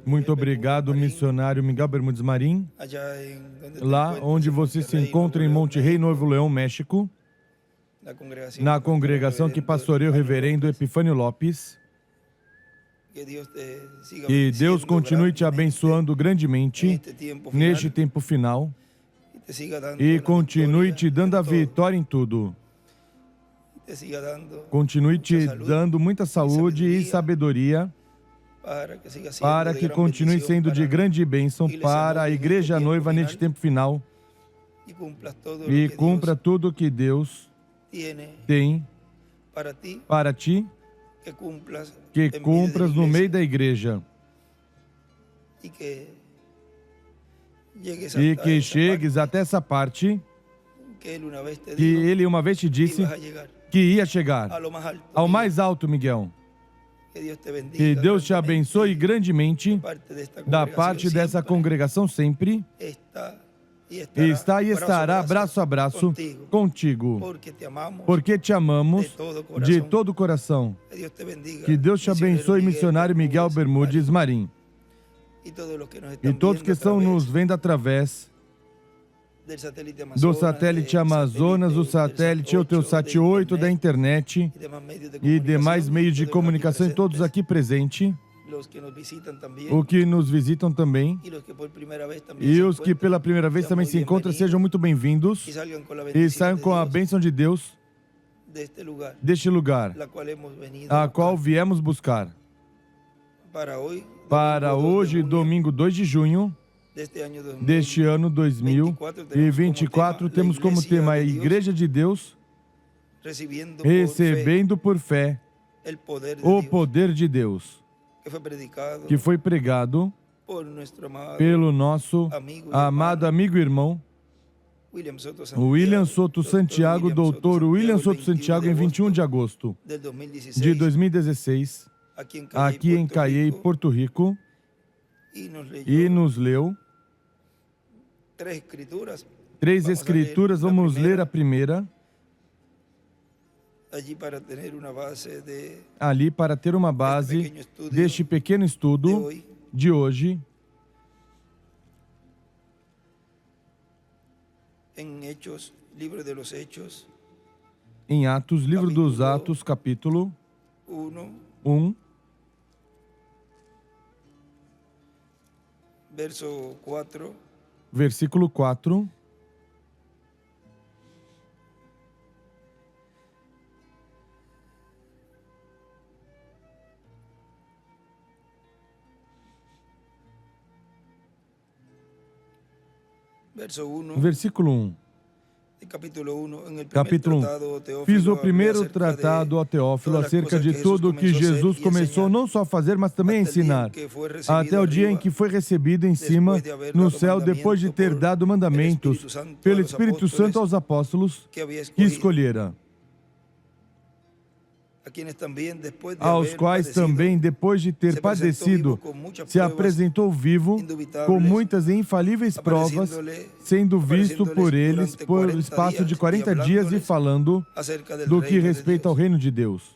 Muito obrigado, missionário Miguel Bermudes Marim. Lá onde você se encontra em Monterrey, Novo León, México, na congregação que pastoreia o reverendo Epifânio Lopes. Que Deus continue te abençoando grandemente neste tempo final e continue te dando a vitória em tudo. Continue te dando muita saúde e sabedoria para que continue sendo de grande bênção para a igreja noiva neste tempo final e cumpra tudo o que Deus tem para ti, que cumpras no meio da igreja e que chegues até essa parte que ele uma vez te disse que ia chegar ao mais alto, Miguel. Que Deus te abençoe grandemente da parte dessa congregação sempre. Está e estará braço a braço contigo, porque te amamos de todo o coração. Que Deus te abençoe, missionário Miguel Bermudes Marim. E todos que estão nos vendo através do satélite Amazonas, o satélite Eutelsat 8 da internet e demais meios de comunicação, todos aqui presentes, o que nos visitam também, e os que pela primeira vez também se encontram, sejam muito bem-vindos e saiam com a bênção de Deus deste lugar, a qual viemos buscar. Para hoje, domingo 2 de junho, deste ano 2024, temos como tema a Igreja de Deus, recebendo por fé o poder de Deus, que foi pregado pelo nosso amado amigo e irmão, William Soto Santiago, doutor William Soto Santiago, em 21 de agosto de 2016, aqui em Cayey, Porto Rico, e nos leu três escrituras. Vamos ler a primeira, ali para ter uma base deste pequeno estudo de hoje, em Atos, livro dos Atos, capítulo 1, versículo 4. Versículo 1. Capítulo 1. Fiz o primeiro tratado ao Teófilo acerca de tudo o que Jesus começou não só a fazer, mas também a ensinar, até o dia em que foi recebido em cima, no céu, depois de ter dado mandamentos pelo Espírito Santo aos apóstolos que escolhera, aos quais também, depois de ter padecido, se apresentou vivo, com muitas e infalíveis provas, sendo visto por eles por espaço de 40 dias e falando do que respeita ao reino de Deus.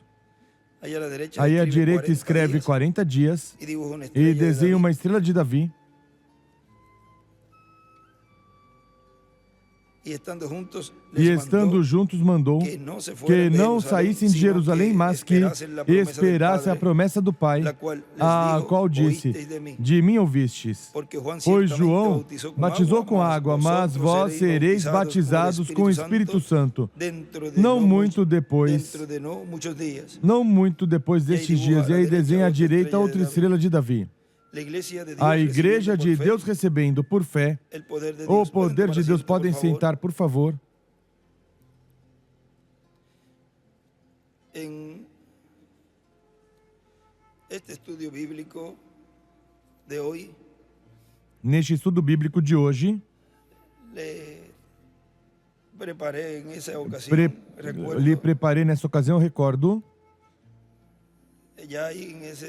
Aí à direita escreve 40 dias e desenha uma estrela de Davi. E estando juntos mandou que não saíssem de Jerusalém, mas que esperassem a promessa do Pai, a qual disse: de mim ouvistes. Pois João batizou com água, mas vós sereis batizados com o Espírito Santo, não muito depois destes dias. E aí desenha à direita outra estrela de Davi. A Igreja de Deus recebendo por fé o poder de Deus. Podem sentar, por favor. Neste estudo bíblico de hoje, lhe preparei nessa ocasião, recordo,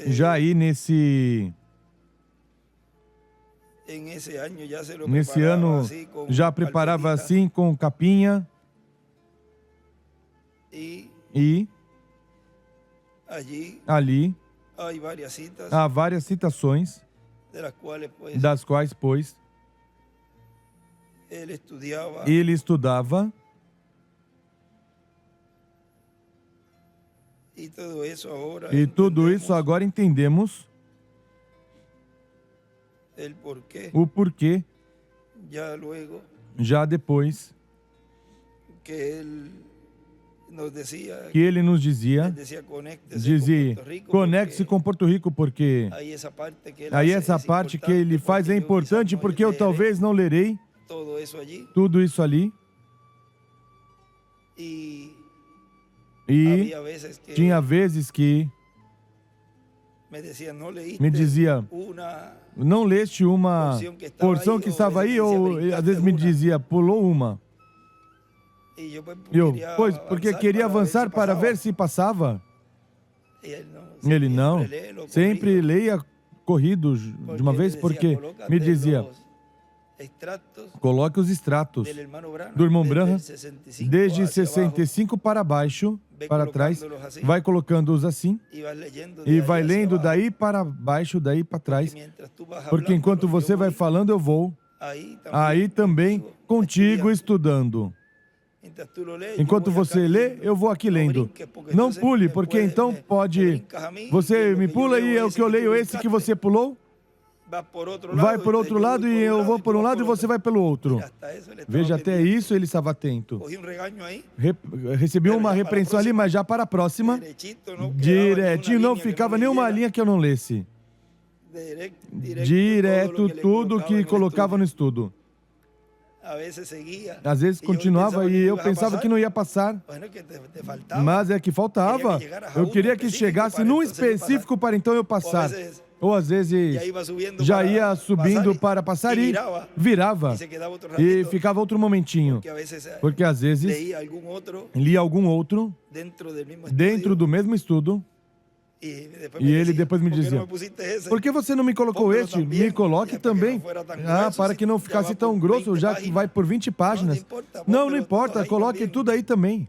já aí nesse ano já preparava assim com capinha e ali Há várias citações, das quais, pois, ele estudava, e tudo isso agora entendemos o porquê, já depois que ele nos dizia, conecte-se com Porto Rico, porque aí essa parte que ele faz é importante, porque eu talvez não lerei tudo isso ali. E tinha vezes que me dizia, não leste uma porção que estava aí, ou às vezes me dizia, pulou uma. Pois, porque queria avançar para ver se passava. Ele não, sempre leia corrido de uma vez, porque me dizia, coloque os extratos do irmão Branham, desde 65 para baixo, para trás, vai colocando-os assim, e vai lendo daí para baixo, daí para trás, porque enquanto você vai falando, eu vou aí também contigo estudando. Enquanto você lê, eu vou aqui lendo. Não pule, porque então pode... Você me pula e é o que eu leio, esse que você pulou, vai por outro lado e eu vou por um lado e você vai pelo outro. Veja, até isso ele estava atento. Recebi uma repreensão ali, mas já para a próxima, direitinho, não ficava nenhuma linha que eu não lesse. Direto tudo que colocava no estudo. Às vezes continuava e eu pensava que não ia passar, mas é que faltava. Eu queria que chegasse num específico para então eu passar. Ou às vezes já ia subindo para passar e virava e ficava outro momentinho, porque às vezes lia algum outro dentro do mesmo estudo. E ele depois me dizia, por que você não me colocou este? Me coloque também. Para que não ficasse tão grosso, já que vai por 20 páginas. Não importa, coloque tudo aí também.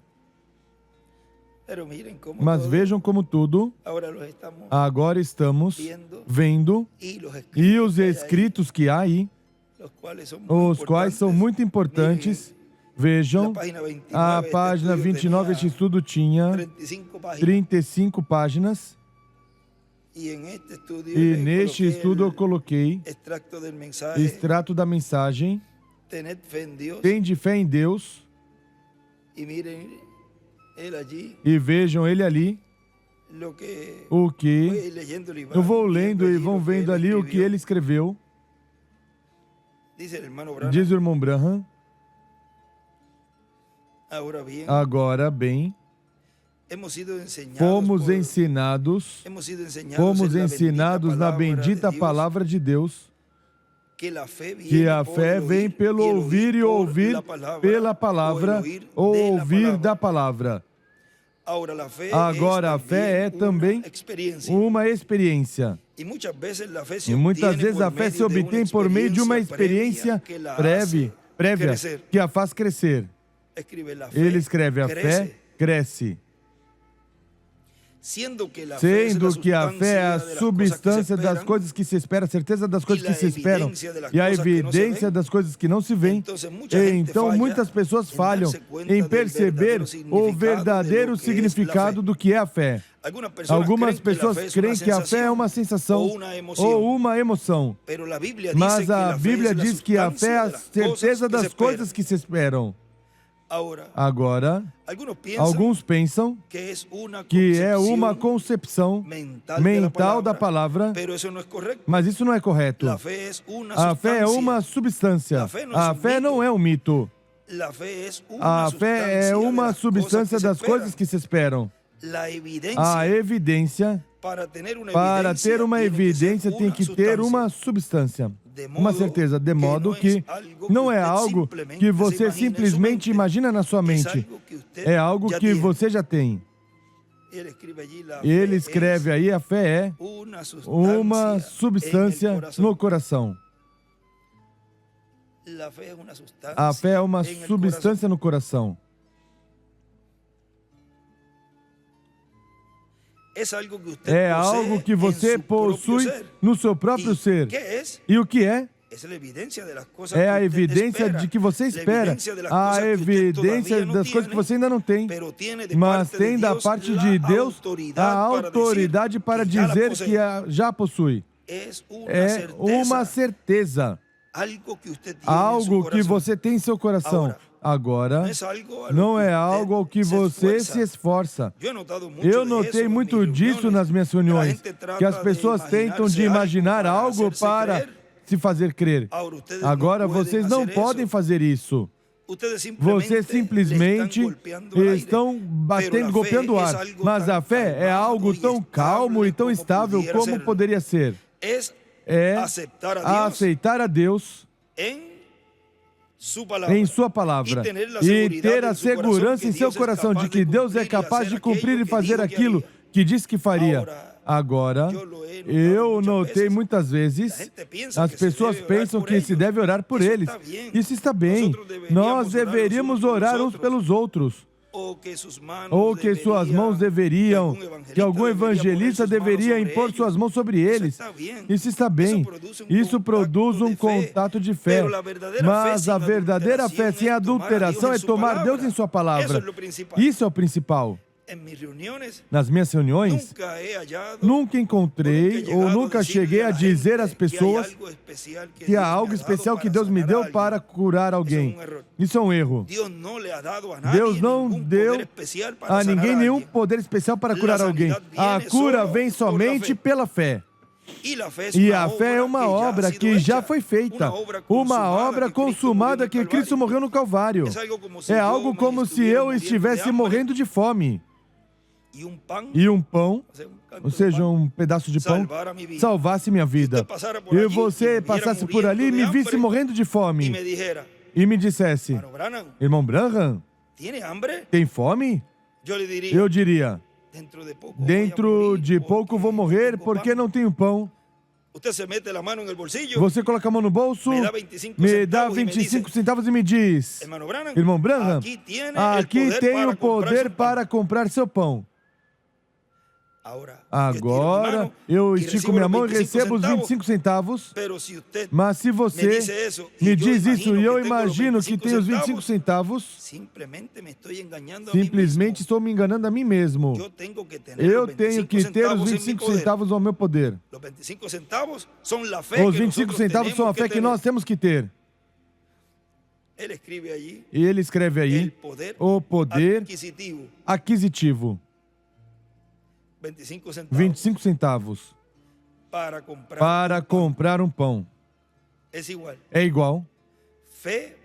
Mas vejam como tudo, agora estamos vendo, e os escritos que há aí, os quais são muito importantes. Vejam, a página 29, este estudo tinha 35 páginas. E neste estudo eu coloquei extrato da mensagem, tende fé em Deus, e vejam ele ali, o que eu vou lendo e vão vendo ali o que ele escreveu. Diz o irmão Branham, agora bem, fomos ensinados na bendita palavra de Deus, que a fé vem pelo ouvir e ouvir pela palavra, ou ouvir da palavra. Agora, a fé é também uma experiência. E muitas vezes a fé se obtém por meio de uma experiência prévia que a faz crescer. Ele escreve, a fé cresce. Sendo que a fé é a substância das coisas que se esperam, a certeza das coisas que se esperam e a evidência das coisas que não se veem. Então muitas pessoas falham em perceber o verdadeiro significado do que é a fé. Algumas pessoas creem que a fé é uma sensação ou uma emoção, mas a Bíblia diz que a fé é a certeza das coisas que se esperam. Agora, alguns pensam que é uma concepção mental da palavra, mas isso não é correto. A fé é uma substância. A fé não é um mito. A fé é uma substância das coisas que se esperam. A evidência, para ter uma evidência, tem que ter uma substância, uma certeza, de modo que não é algo que você simplesmente imagina na sua mente, é algo que você já tem. Ele escreve aí, a fé é uma substância no coração. A fé é uma substância no coração. É algo que você possui no seu próprio ser. E o que é? É a evidência de que você espera, a evidência das coisas que você ainda não tem, mas tem da parte de Deus a autoridade para dizer que já possui. É uma certeza, algo que você tem em seu coração. Agora, não é algo ao que você se esforça. Eu notei muito disso nas minhas reuniões, que as pessoas tentam de imaginar algo para se fazer crer. Agora, vocês não podem fazer isso. Vocês simplesmente estão golpeando o ar. Mas a fé é algo tão calmo e tão estável como poderia ser. É aceitar a Deus em sua palavra e ter a segurança em seu coração de que Deus é capaz de cumprir e fazer aquilo que disse que faria. Agora, eu notei muitas vezes, as pessoas pensam que se deve orar por eles. Isso está bem. Nós deveríamos orar uns pelos outros. Ou que suas mãos deveriam, que algum evangelista deveria impor suas mãos sobre eles. Isso está bem. Isso produz um contato de fé. Mas a verdadeira fé sem adulteração é tomar Deus em sua palavra. Isso é o principal. Nas minhas reuniões, nunca encontrei ou nunca cheguei a dizer às pessoas que há algo especial que Deus me deu para curar alguém. Isso é um erro. Deus não deu a ninguém nenhum poder especial para curar alguém. A cura vem somente pela fé. E a fé é uma obra que já foi feita, uma obra consumada que Cristo morreu no Calvário. É algo como se eu estivesse morrendo de fome. E um pão, ou seja, um pedaço de pão, salvasse minha vida. E você passasse por ali e me visse morrendo de fome e me dissesse: Irmão Branham, tem fome? Eu diria: dentro de pouco vou morrer porque não tenho pão. Você coloca a mão no bolso, me dá 25 centavos e me diz: Irmão Branham, aqui tem o poder para comprar seu pão. Agora, eu estico minha mão e recebo os 25 centavos, mas se você me diz isso e eu imagino que tenho os 25 centavos, simplesmente estou me enganando a mim mesmo. Eu tenho que ter os 25 centavos ao meu poder. Os 25 centavos são a fé que nós temos que ter. E ele escreve aí, o poder aquisitivo. 25 centavos para comprar um pão. É igual fé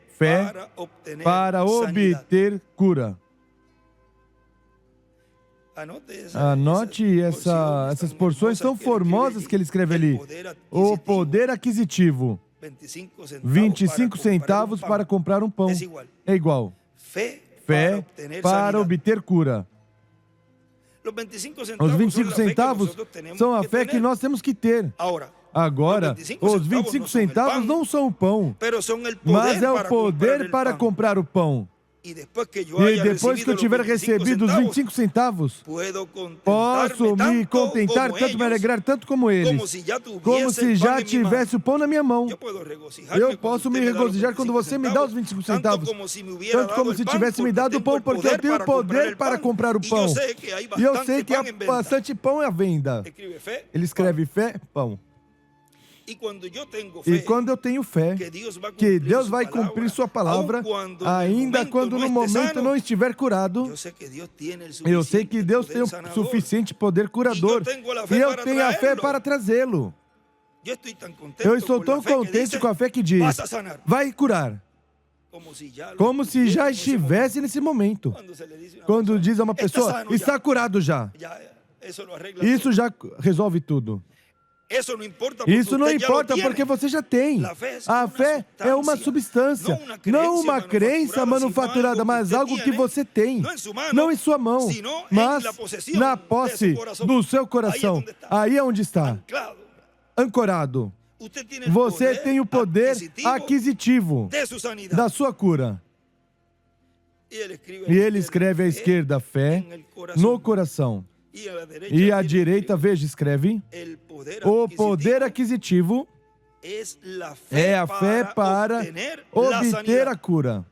para obter cura. Anote essas porções tão formosas que ele escreve ali. O poder aquisitivo. 25 centavos para comprar um pão. É igual fé para obter cura. Os 25 centavos são a fé que nós temos que ter. Agora, os 25 centavos não são o pão, mas é o poder para comprar o pão. E depois que eu tiver recebido os 25 centavos, posso me contentar, tanto me alegrar, tanto como eles. Como se já tivesse o pão na minha mão. Eu posso me regozijar quando você me dá os 25 centavos. Tanto como se tivesse me dado o pão, porque eu tenho o poder para comprar o pão. E eu sei que há bastante pão à venda. Ele escreve fé, pão. E quando eu tenho fé que Deus vai cumprir sua palavra, ainda quando no momento não estiver curado, eu sei que Deus tem o suficiente poder curador. E eu tenho a fé para trazê-lo. Eu estou tão contente com a fé que diz: vai curar. Como se já estivesse nesse momento. Quando diz a uma pessoa: está curado já. Isso já resolve tudo. Isso não importa porque você já tem. A fé é uma substância, não uma crença manufaturada, mas algo que você tem. Não em sua mão, mas na posse do seu coração. Aí é onde está. Ancorado. Você tem o poder aquisitivo da sua cura. E ele escreve à esquerda: fé no coração. E à direita, veja, escreve: o poder aquisitivo é a fé para obter a cura.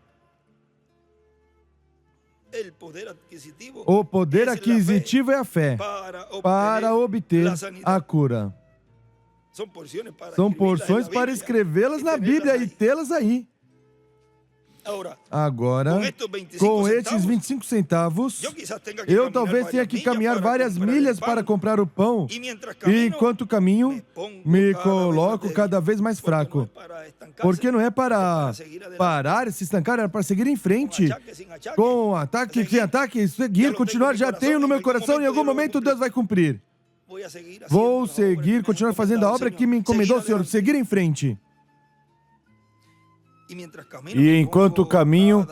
O poder aquisitivo é a fé para obter a cura. São porções para escrevê-las na Bíblia e tê-las aí. Agora, com esses 25 centavos, eu talvez tenha que caminhar várias milhas para comprar o pão. E enquanto caminho, me coloco cada vez mais fraco. Porque não é para parar, se estancar, é para seguir em frente. Com ataque, sem ataque, seguir, continuar. Já tenho no meu coração, em algum momento Deus vai cumprir. Vou seguir, continuar fazendo a obra que me encomendou, Senhor. Seguir em frente. E enquanto caminho,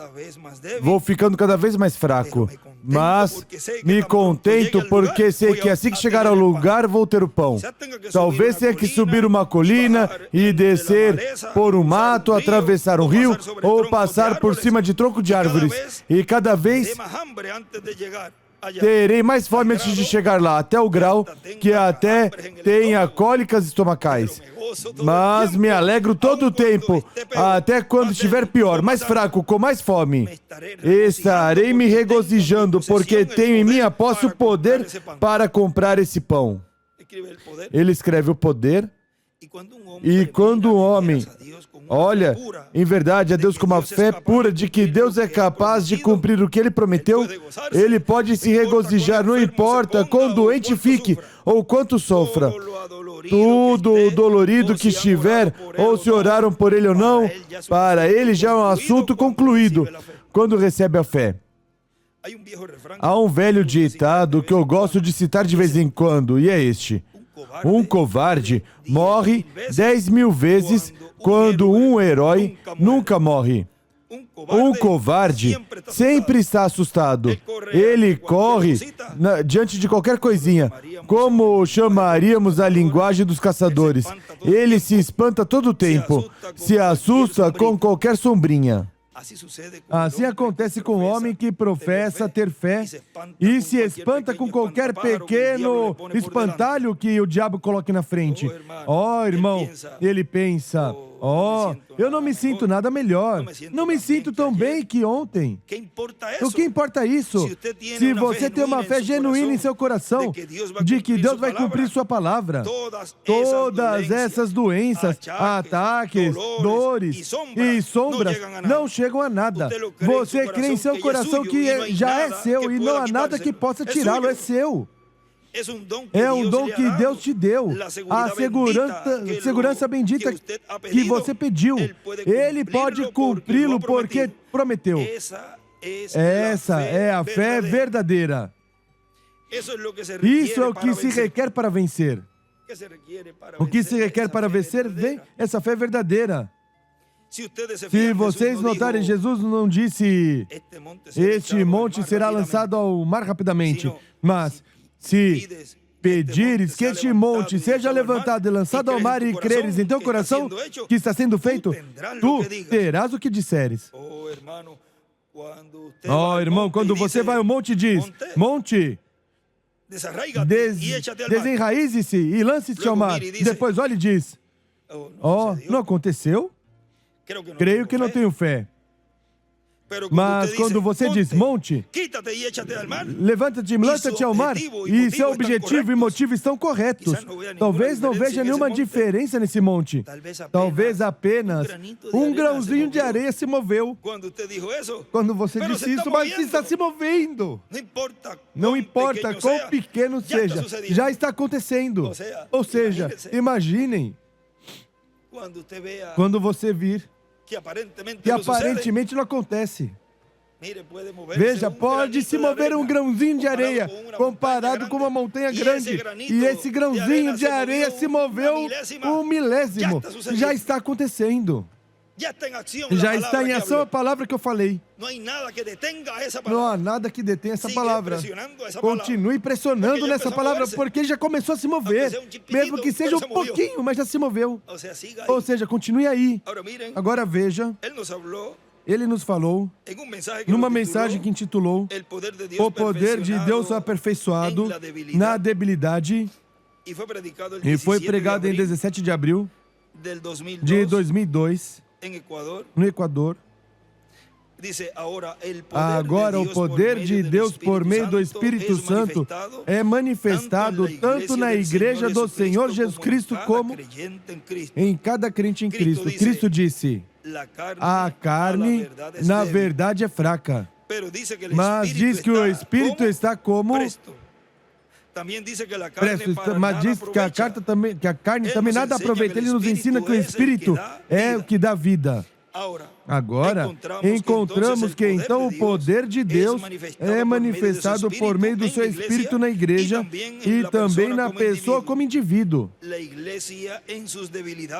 vou ficando cada vez mais fraco. Mas me contento porque sei que assim que chegar ao lugar, vou ter o pão. Talvez tenha que subir uma colina e descer por um mato, atravessar um rio ou passar por cima de tronco de árvores. E cada vez terei mais fome antes de chegar lá, até o grau que até tenha cólicas estomacais. Mas me alegro todo o tempo, até quando estiver pior, mais fraco, com mais fome. Estarei me regozijando, porque tenho em minha posse o poder para comprar esse pão. Ele escreve o poder, e quando um homem olha, em verdade, a Deus com uma fé pura de que Deus é capaz de cumprir o que Ele prometeu, ele pode se regozijar, não importa quão doente fique ou quanto sofra. Tudo dolorido que estiver, ou se oraram por ele ou não, para ele já é um assunto concluído quando recebe a fé. Há um velho ditado que eu gosto de citar de vez em quando, e é este: um covarde morre 10.000 vezes quando um herói nunca morre. Um covarde sempre está assustado. Ele corre diante de qualquer coisinha, como chamaríamos a linguagem dos caçadores. Ele se espanta todo o tempo, se assusta com qualquer sombrinha. Assim acontece com o homem que professa ter fé e se espanta com qualquer pequeno espantalho que o diabo coloque na frente. Oh, irmão, ele pensa: oh, eu não me sinto nada melhor. Não me sinto tão bem que ontem. O que importa isso? Se você tem uma fé genuína em seu coração de que Deus vai cumprir sua palavra, todas essas doenças, ataques, dores e sombras não chegam a nada. Você crê em seu coração que já é seu e não há nada que possa tirá-lo, é seu. É um dom que Deus te deu, a segurança bendita que você pediu. Ele pode cumpri-lo porque prometeu. Essa é a fé verdadeira. Isso é o que se requer para vencer. O que se requer para vencer, vem essa fé verdadeira. Se vocês notarem, Jesus não disse: este monte será lançado ao mar rapidamente, mas se pedires que este monte seja levantado e lançado ao mar e creres em teu coração que está sendo feito, tu terás o que disseres. Oh, irmão, quando você vai ao monte e diz: monte, desenraize-se e lance-se ao mar. Depois olha e diz: oh, não aconteceu? Creio que não tenho fé. Mas quando você diz: monte, levanta-te e lança-te ao mar, e seu objetivo e motivo estão corretos, talvez não veja nenhuma diferença nesse monte. Talvez apenas um grãozinho de areia se moveu. Quando você disse isso, mas está se movendo. Não importa quão pequeno seja, já está acontecendo. Ou seja, imaginem quando você vir que aparentemente não acontece. Veja, pode se mover um grãozinho de areia comparado com uma montanha grande. E esse grãozinho de areia se moveu um milésimo. Já está acontecendo. Já está em ação a palavra que eu falei. Não há nada que detenha essa palavra. Continue pressionando nessa palavra, porque já começou a se mover. Mesmo que seja um pouquinho, mas já se moveu. Ou seja, continue aí. Agora veja, Ele nos falou numa mensagem que intitulou O Poder de Deus Aperfeiçoado na Debilidade, e foi pregado em 17 de abril de 2002, no Equador. Agora, o poder de Deus por meio do Espírito Santo é manifestado tanto na Igreja do Senhor Jesus Cristo como em cada crente em Cristo. Cristo disse: a carne, na verdade, é fraca, mas diz que o Espírito está como presto. Mas diz que a carne também nada aproveita. Ele nos ensina que o Espírito é o que dá vida. Agora, encontramos que então o poder de Deus é manifestado por meio do seu Espírito na igreja e também na pessoa como indivíduo.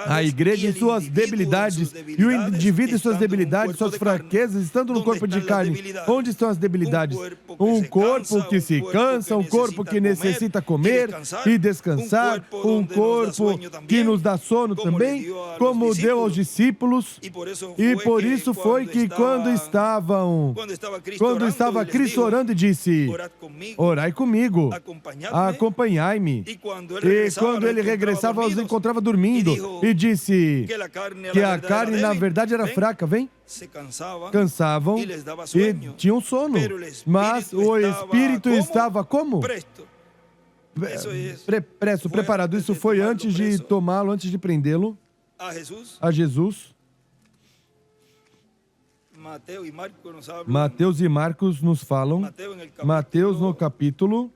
A igreja em suas debilidades e o indivíduo em suas debilidades, suas fraquezas, estando no corpo de carne. Onde estão as debilidades? Um corpo que se cansa, um corpo que necessita comer e descansar, um corpo que nos dá sono também, como deu aos discípulos. E por isso foi que quando estava Cristo orando e disse: orai comigo, acompanhai-me. E quando ele regressava, os encontrava dormindo e disse que a carne na verdade era fraca, cansavam e tinham sono, mas o Espírito estava como? Preparado. Isso foi antes de tomá-lo, antes de prendê-lo a Jesus. Mateus e Marcos nos falam. Mateus no capítulo,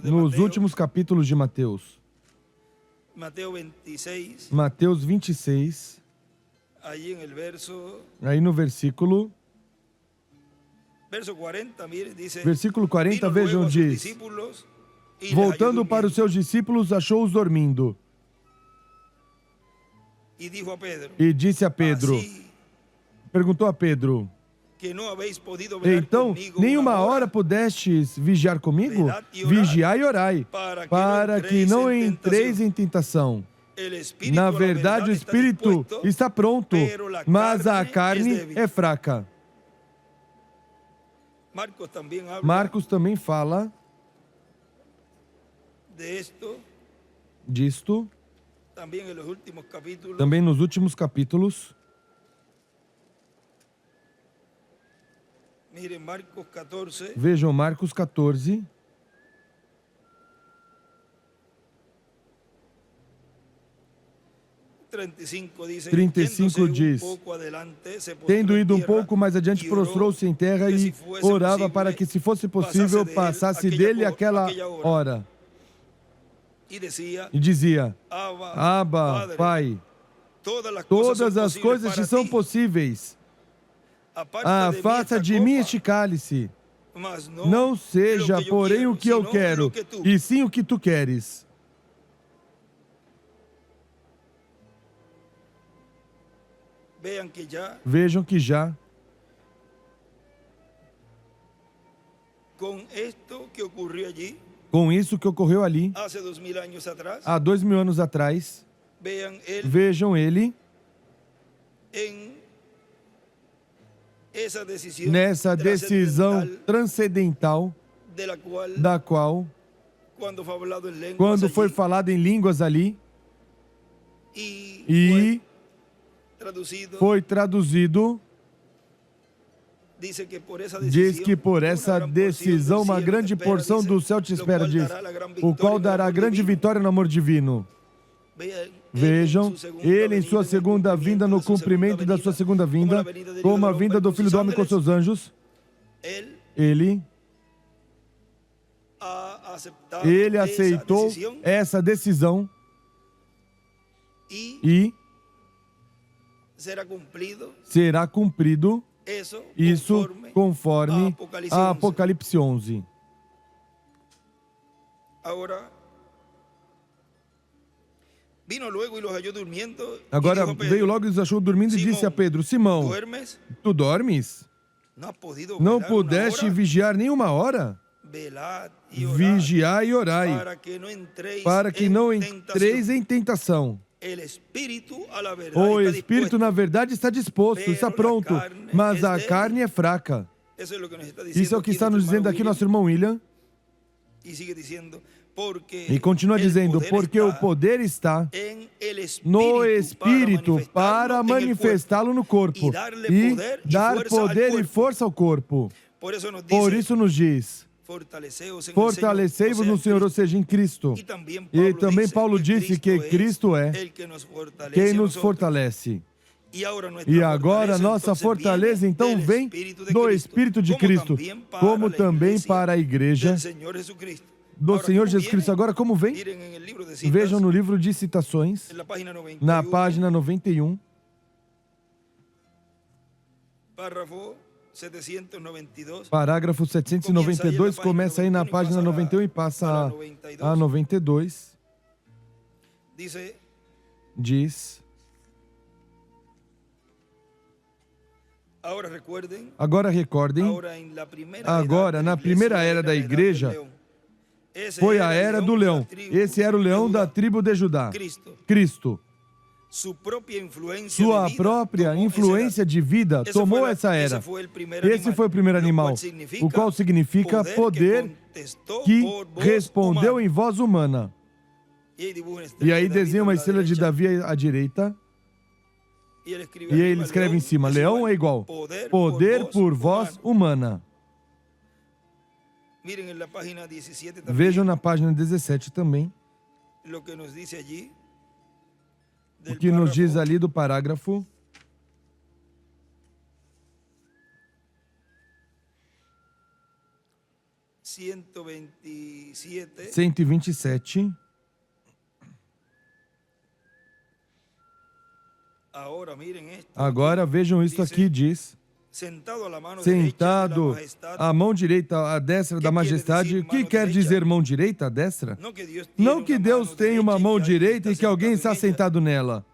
nos últimos capítulos de Mateus. Mateus 26. Aí no versículo 40, vejam, diz: voltando para os seus discípulos, achou-os dormindo. E disse a Pedro, perguntou a Pedro: então, nenhuma hora pudestes vigiar comigo? Vigiai e orai, para que não entreis em tentação. Na verdade, o Espírito está pronto, mas a carne é fraca. Marcos também fala disto. Também nos últimos capítulos. Vejam Marcos 14. diz: 35 diz: tendo ido um pouco mais adiante, prostrou-se em terra e orava para que, se fosse possível, passasse dele aquela hora. E dizia: Abba, Pai, todas as coisas te são possíveis. Afasta de mim este cálice. Não seja, porém, o que eu quero, e sim o que tu queres. Vejam que já com isso que ocorreu ali, há 2000 anos atrás, vejam ele nessa decisão transcendental, da qual, quando foi falado em línguas ali, e foi traduzido, diz que por essa decisão uma grande porção do céu te espera, diz, o qual dará grande vitória no amor divino. Vejam, ele em sua segunda vinda, no cumprimento da sua segunda vinda, como a vinda do Filho do Homem com seus anjos, ele aceitou essa decisão e será cumprido isso conforme a Apocalipse 11. Agora veio logo e os achou dormindo e disse a Pedro: Simão, tu dormes? Não pudeste vigiar nenhuma hora? Vigiai e orai, para que não entreis em tentação. O espírito, na verdade, está disposto, está pronto, mas a carne é fraca. Isso é o que está nos dizendo aqui nosso irmão William. E continua dizendo, porque o poder está no Espírito para manifestá-lo no corpo e dar poder e força ao corpo. Por isso nos diz, fortalecei-vos no Senhor, ou seja, em Cristo. E também Paulo disse que Cristo é quem nos fortalece. E agora nossa fortaleza então vem do Espírito de Cristo, como também para a igreja do Senhor Jesus Cristo. Agora, como vem? Vejam no livro de citações, na página 91, parágrafo 792, começa aí na página 91 e passa a 92. Diz: agora recordem, agora na primeira era da igreja, foi a era do leão. Esse era o leão da tribo de Judá, Cristo. Sua própria influência de vida tomou essa era. Esse foi o primeiro animal, o qual significa poder que respondeu em voz humana. E aí desenha uma estrela de Davi à direita. E ele escreve em cima, leão é igual, poder por voz humana. Vejam na página 17 também o que nos diz ali do parágrafo 127. Agora vejam isso aqui, diz: sentado à mão direita, à destra da majestade. O que quer dizer mão direita, à destra? Não que Deus tenha uma mão direita e que alguém está sentado nela.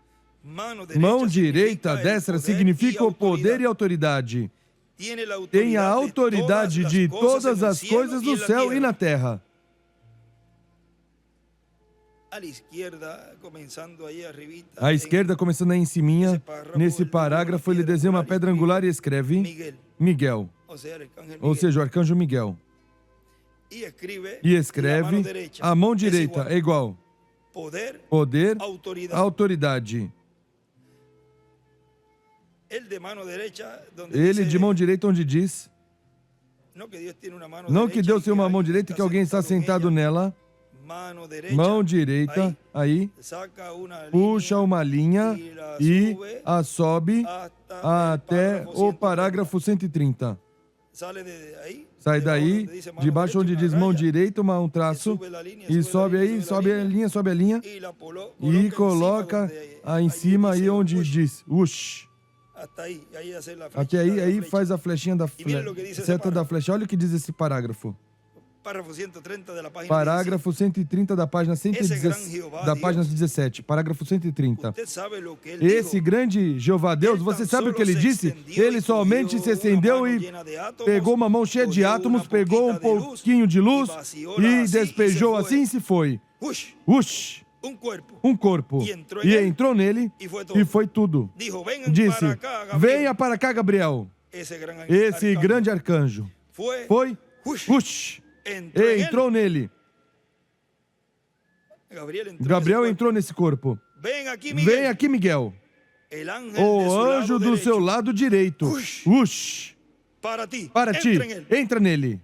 Mão direita, à destra, significa o poder e autoridade. Tem a autoridade de todas as coisas no céu e na terra. À esquerda, começando aí em cima, nesse parágrafo, ele desenha uma pedra angular e escreve Miguel, ou seja, o arcanjo Miguel. E escreve, a mão direita é igual, poder, autoridade. Ele de mão direita, onde diz, não que Deus tenha uma mão direita e que alguém está sentado nela. Mão direita, aí, puxa uma linha e a sobe até o parágrafo 130. Sai daí, debaixo onde diz mão direita, um traço, e sobe aí, sobe a linha, e coloca aí em cima, aí onde diz, ush. Até aí faz a flechinha da seta da flecha. Olha o que diz esse parágrafo. Parágrafo 130 da página 17. Parágrafo 130. Esse grande Jeová Deus, você sabe o que ele disse? Ele somente se acendeu e pegou uma mão cheia de átomos, pegou um pouquinho de luz e despejou assim e se foi. Ush! Um corpo. E entrou nele e foi tudo. Disse, venha para cá, Gabriel. Esse grande arcanjo. Foi. Ush! Entrou nele. Gabriel entrou nesse corpo. Vem aqui, Miguel. O anjo do seu lado direito. Ush! Para ti. Entra nele.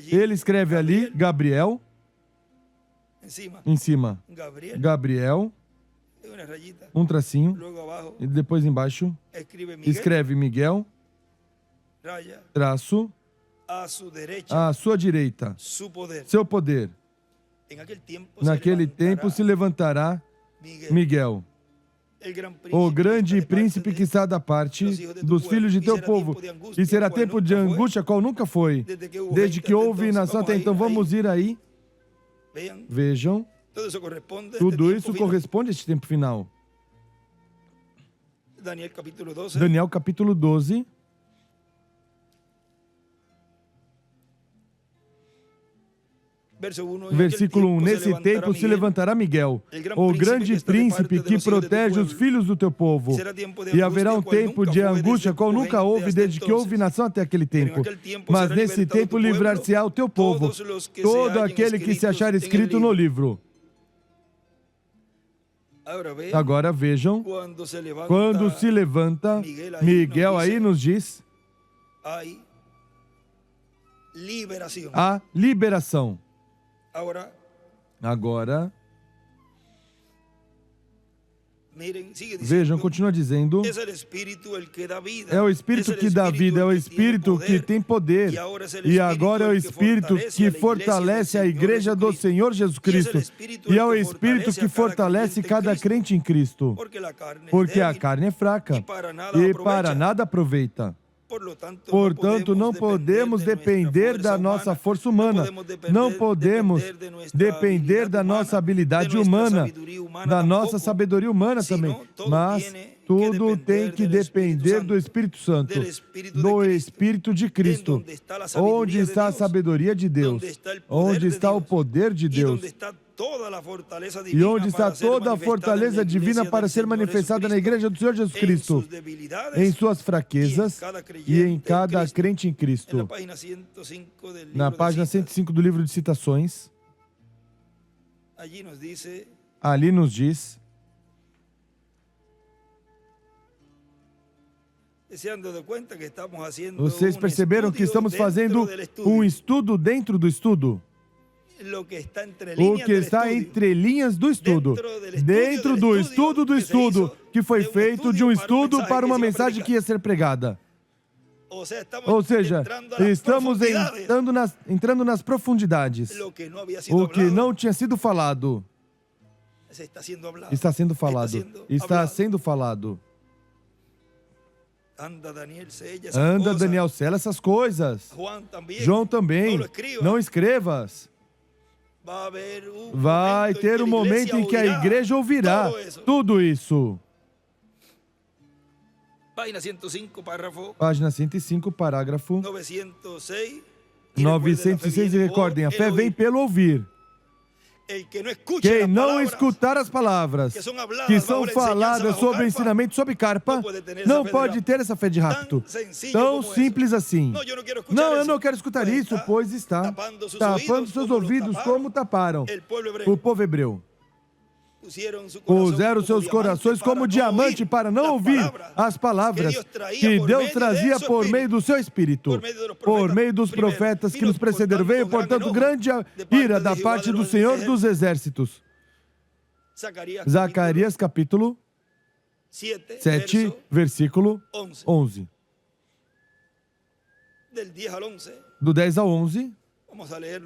Ele escreve ali, Gabriel. Em cima. Gabriel. Um tracinho. E depois embaixo. Escreve Miguel. Traço. À sua direita, seu poder. Naquele tempo se levantará Miguel, o grande príncipe que está da parte dos filhos de teu povo. E será tempo de angústia, qual nunca foi, desde que houve nação até então. Vamos ir aí. Vejam, tudo isso corresponde a este tempo final. Daniel capítulo 12. Versículo 1. Nesse tempo se levantará Miguel, o grande príncipe que protege os filhos do teu povo. E haverá um tempo de angústia, qual nunca houve desde que houve nação até aquele tempo. Mas nesse tempo livrar-se-á o teu povo, todo aquele que se achar escrito no livro. Agora vejam, quando se levanta, Miguel aí nos diz, a liberação. Agora, vejam, continua dizendo, é o Espírito que dá vida, é o Espírito que tem poder, e agora é o Espírito que fortalece a igreja do Senhor Jesus Cristo, e é o Espírito que fortalece cada crente em Cristo, porque a carne é fraca e para nada aproveita. Portanto, não podemos depender da nossa força humana, não podemos depender da nossa habilidade humana, da nossa sabedoria humana também, mas tudo tem que depender do Espírito Santo, do Espírito de Cristo. Onde está a sabedoria de Deus? Onde está o poder de Deus? E onde está toda a fortaleza divina para ser manifestada na igreja do Senhor Jesus Cristo? Em suas fraquezas e em cada crente em Cristo. Na página 105 do livro de Citações, ali nos diz, vocês perceberam que estamos fazendo um estudo dentro do estudo? O que está entre linhas do estudo, dentro do estudo, que foi feito de um estudo para uma mensagem que ia ser pregada. Ou seja, estamos entrando nas profundidades. O que não tinha sido falado, está sendo falado. Está sendo falado. Anda, Daniel, sela essas coisas. João também. Não escrevas. Vai ter um momento em que a igreja ouvirá tudo isso. Página 105, parágrafo 906. E recordem, a fé vem pelo ouvir. Quem não escutar as palavras que são faladas sobre o ensinamento sobre carpa, não pode ter essa fé de rapto. Tão simples assim. Não, eu não quero escutar isso, pois está tapando seus ouvidos como taparam o povo hebreu. Puseram seus corações como diamante para não ouvir as palavras que Deus trazia por meio do seu Espírito, por meio dos profetas que nos precederam. Veio, portanto, grande ira da parte do Senhor dos Exércitos. Zacarias capítulo 7, versículo 11. Do 10 ao 11,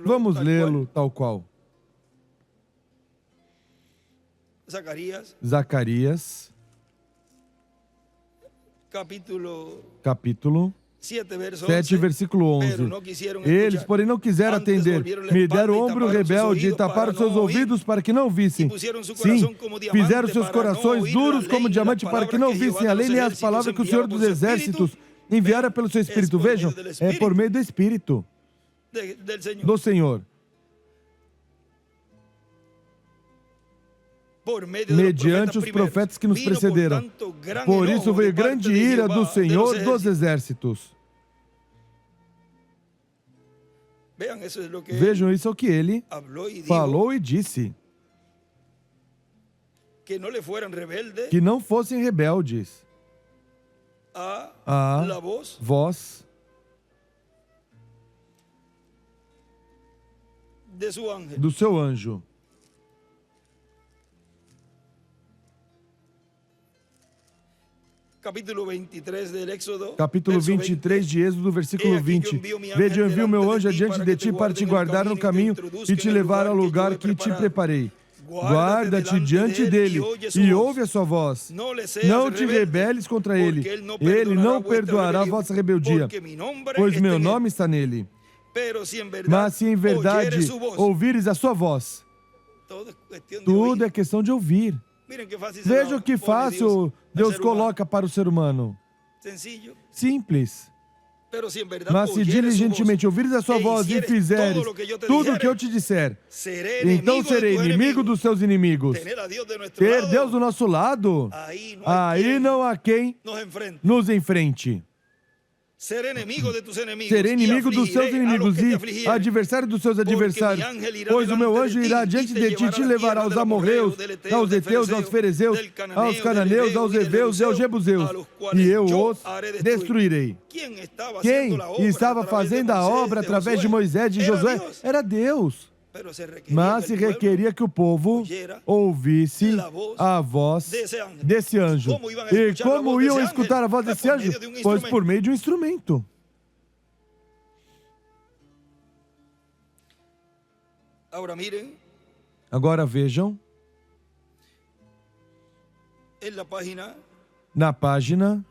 vamos lê-lo tal qual. Zacarias, capítulo 7, versículo 11. Eles, porém, não quiseram atender. Me deram o ombro rebelde e taparam seus ouvidos para que não vissem. Sim, fizeram seus corações duros como diamante para que não vissem a lei nem as palavras que o Senhor dos Exércitos enviara pelo seu Espírito. Vejam, é por meio do Espírito do Senhor. Mediante os profetas que nos precederam. Por isso veio grande ira do Senhor dos Exércitos. Vejam, isso é o que ele falou e disse. Que não fossem rebeldes a voz do seu anjo. Capítulo 23 de Êxodo, versículo 20. Veja, eu envio meu anjo adiante de ti para te guardar no caminho e te levar ao lugar que te preparei. Guarda-te diante dele e ouve a sua voz. Não te rebeles contra ele. Ele não perdoará a vossa rebeldia, pois meu nome está nele. Mas se em verdade ouvires a sua voz, tudo é questão de ouvir. Veja o que fácil Deus coloca para o ser humano. Simples. Mas se diligentemente ouvires a sua voz e fizeres tudo o que eu te disser, então serei inimigo dos seus inimigos. Ter Deus do nosso lado, aí não há quem nos enfrente. Serei inimigo dos seus inimigos e adversário dos seus adversários. Pois o meu anjo irá diante de ti e te levará aos amorreus, aos heteus, aos ferezeus, aos cananeus, aos heveus e aos jebuseus, e eu os destruirei. Quem estava fazendo a obra através de Moisés e de Josué era Deus. Mas se requeria que o povo ouvisse a voz desse anjo. E como iam escutar a voz desse anjo? Pois por meio de um instrumento. Agora vejam, na página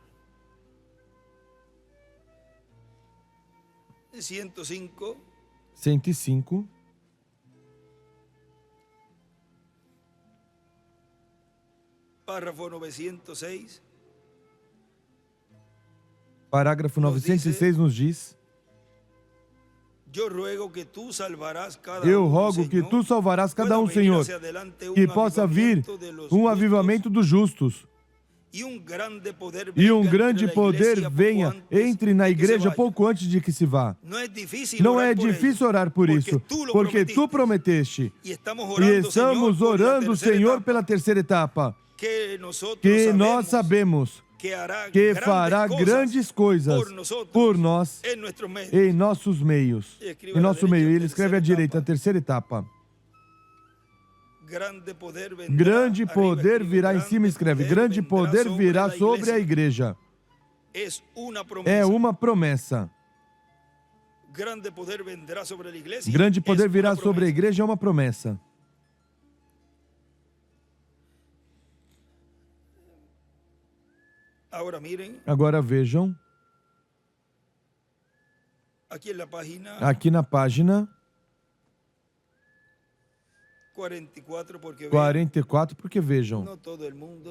105, parágrafo 906 nos diz: eu rogo que tu salvarás cada um, Senhor, que possa vir um avivamento dos justos e um grande poder venha, entre na igreja pouco antes de que se vá. Não é difícil orar por isso, porque tu prometeste. E estamos orando, Senhor, pela terceira etapa, que nós sabemos que fará grandes coisas por nós, em nossos meios. Em nosso meio. Ele escreve à direita, a terceira etapa. Grande poder virá, em cima escreve, grande poder virá sobre a igreja. É uma promessa. Grande poder virá sobre a igreja, é uma promessa. Agora vejam, aqui na página 44, porque vejam,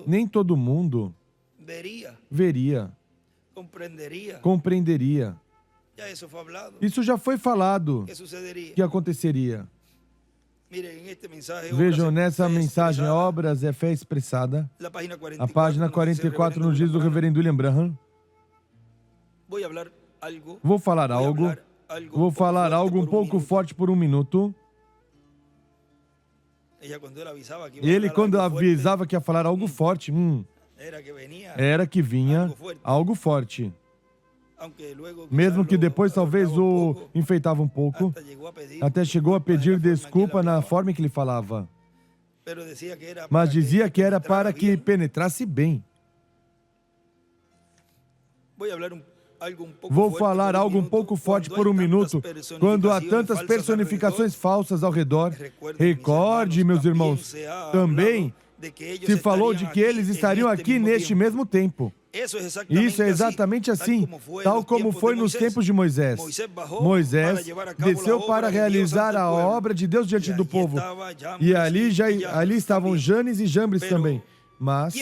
nem todo mundo veria, compreenderia. Isso já foi falado que aconteceria. Vejam, nessa mensagem, obras é fé expressada. A página 44 nos diz do reverendo William Branham. Vou falar algo um pouco forte por um minuto. Ele, quando avisava que ia falar algo forte, era que vinha algo forte. Mesmo que depois talvez o enfeitava um pouco, até chegou a pedir desculpa na forma em que ele falava. Mas dizia que era para que penetrasse bem. Vou falar algo um pouco forte por um minuto. Quando há tantas personificações falsas ao redor, recorde, meus irmãos, também se falou de que eles estariam aqui neste mesmo tempo. Isso é exatamente assim, tal como foi nos tempos de Moisés. Moisés desceu para realizar a obra de Deus diante do povo. E ali estavam Janes e Jambres também. Mas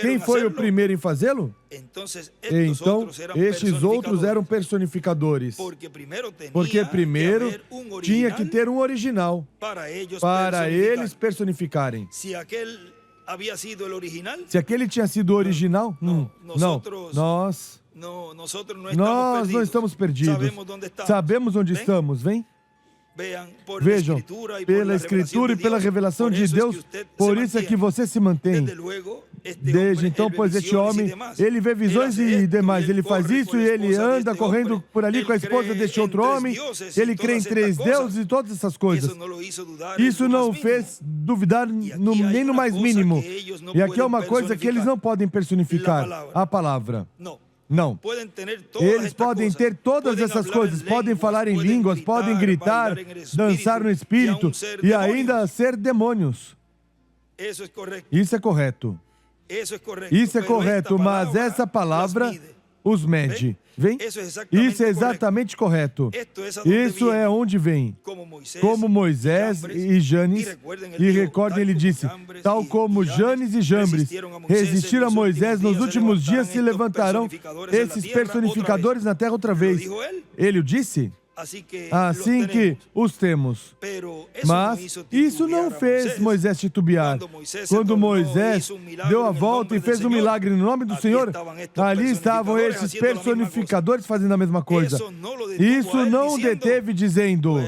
quem foi o primeiro em fazê-lo? Então, estes outros eram personificadores. Porque primeiro tinha que ter um original para eles personificarem. Se aquele tinha sido o original, nós não estamos perdidos. Sabemos onde estamos, vem? Vejam, pela Escritura e pela revelação de Deus, por isso é que você se mantém. Desde então, pois este homem, ele vê visões e demais, ele faz isso e ele anda correndo por ali com a esposa deste outro homem, ele crê em 3 deuses e todas essas coisas. Isso não o fez duvidar nem no mais mínimo. E aqui é uma coisa que eles não podem personificar, a palavra. Não. Eles podem ter todas essas coisas, podem falar em línguas, podem gritar, dançar no espírito e ainda ser demônios. Isso é correto. Isso é correto, mas essa palavra os mede. Vem? Isso é exatamente correto. Isso é onde vem. Como Moisés e Janes, e recordem, ele disse, tal como Janes e Jambres resistiram a Moisés, nos últimos dias se levantarão esses personificadores na terra outra vez. Ele o disse? Assim que os temos. Mas isso não fez Moisés titubear. Quando Moisés deu a volta e fez um milagre no nome do Senhor, ali estavam esses personificadores fazendo a mesma coisa. Isso não o deteve dizendo,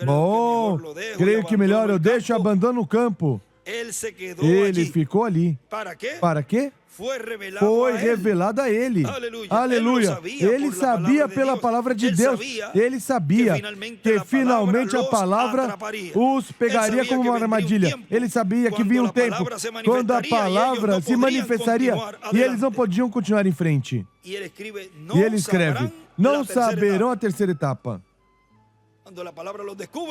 bom, creio que melhor eu deixo e abandono o campo. Ele ficou ali. Para quê? Foi revelado a ele. Aleluia. Ele sabia pela palavra de Deus. Ele sabia que finalmente a palavra os pegaria como uma armadilha. Ele sabia que vinha um tempo quando a palavra se manifestaria e eles não podiam continuar em frente. E ele escreve, não saberão a terceira etapa.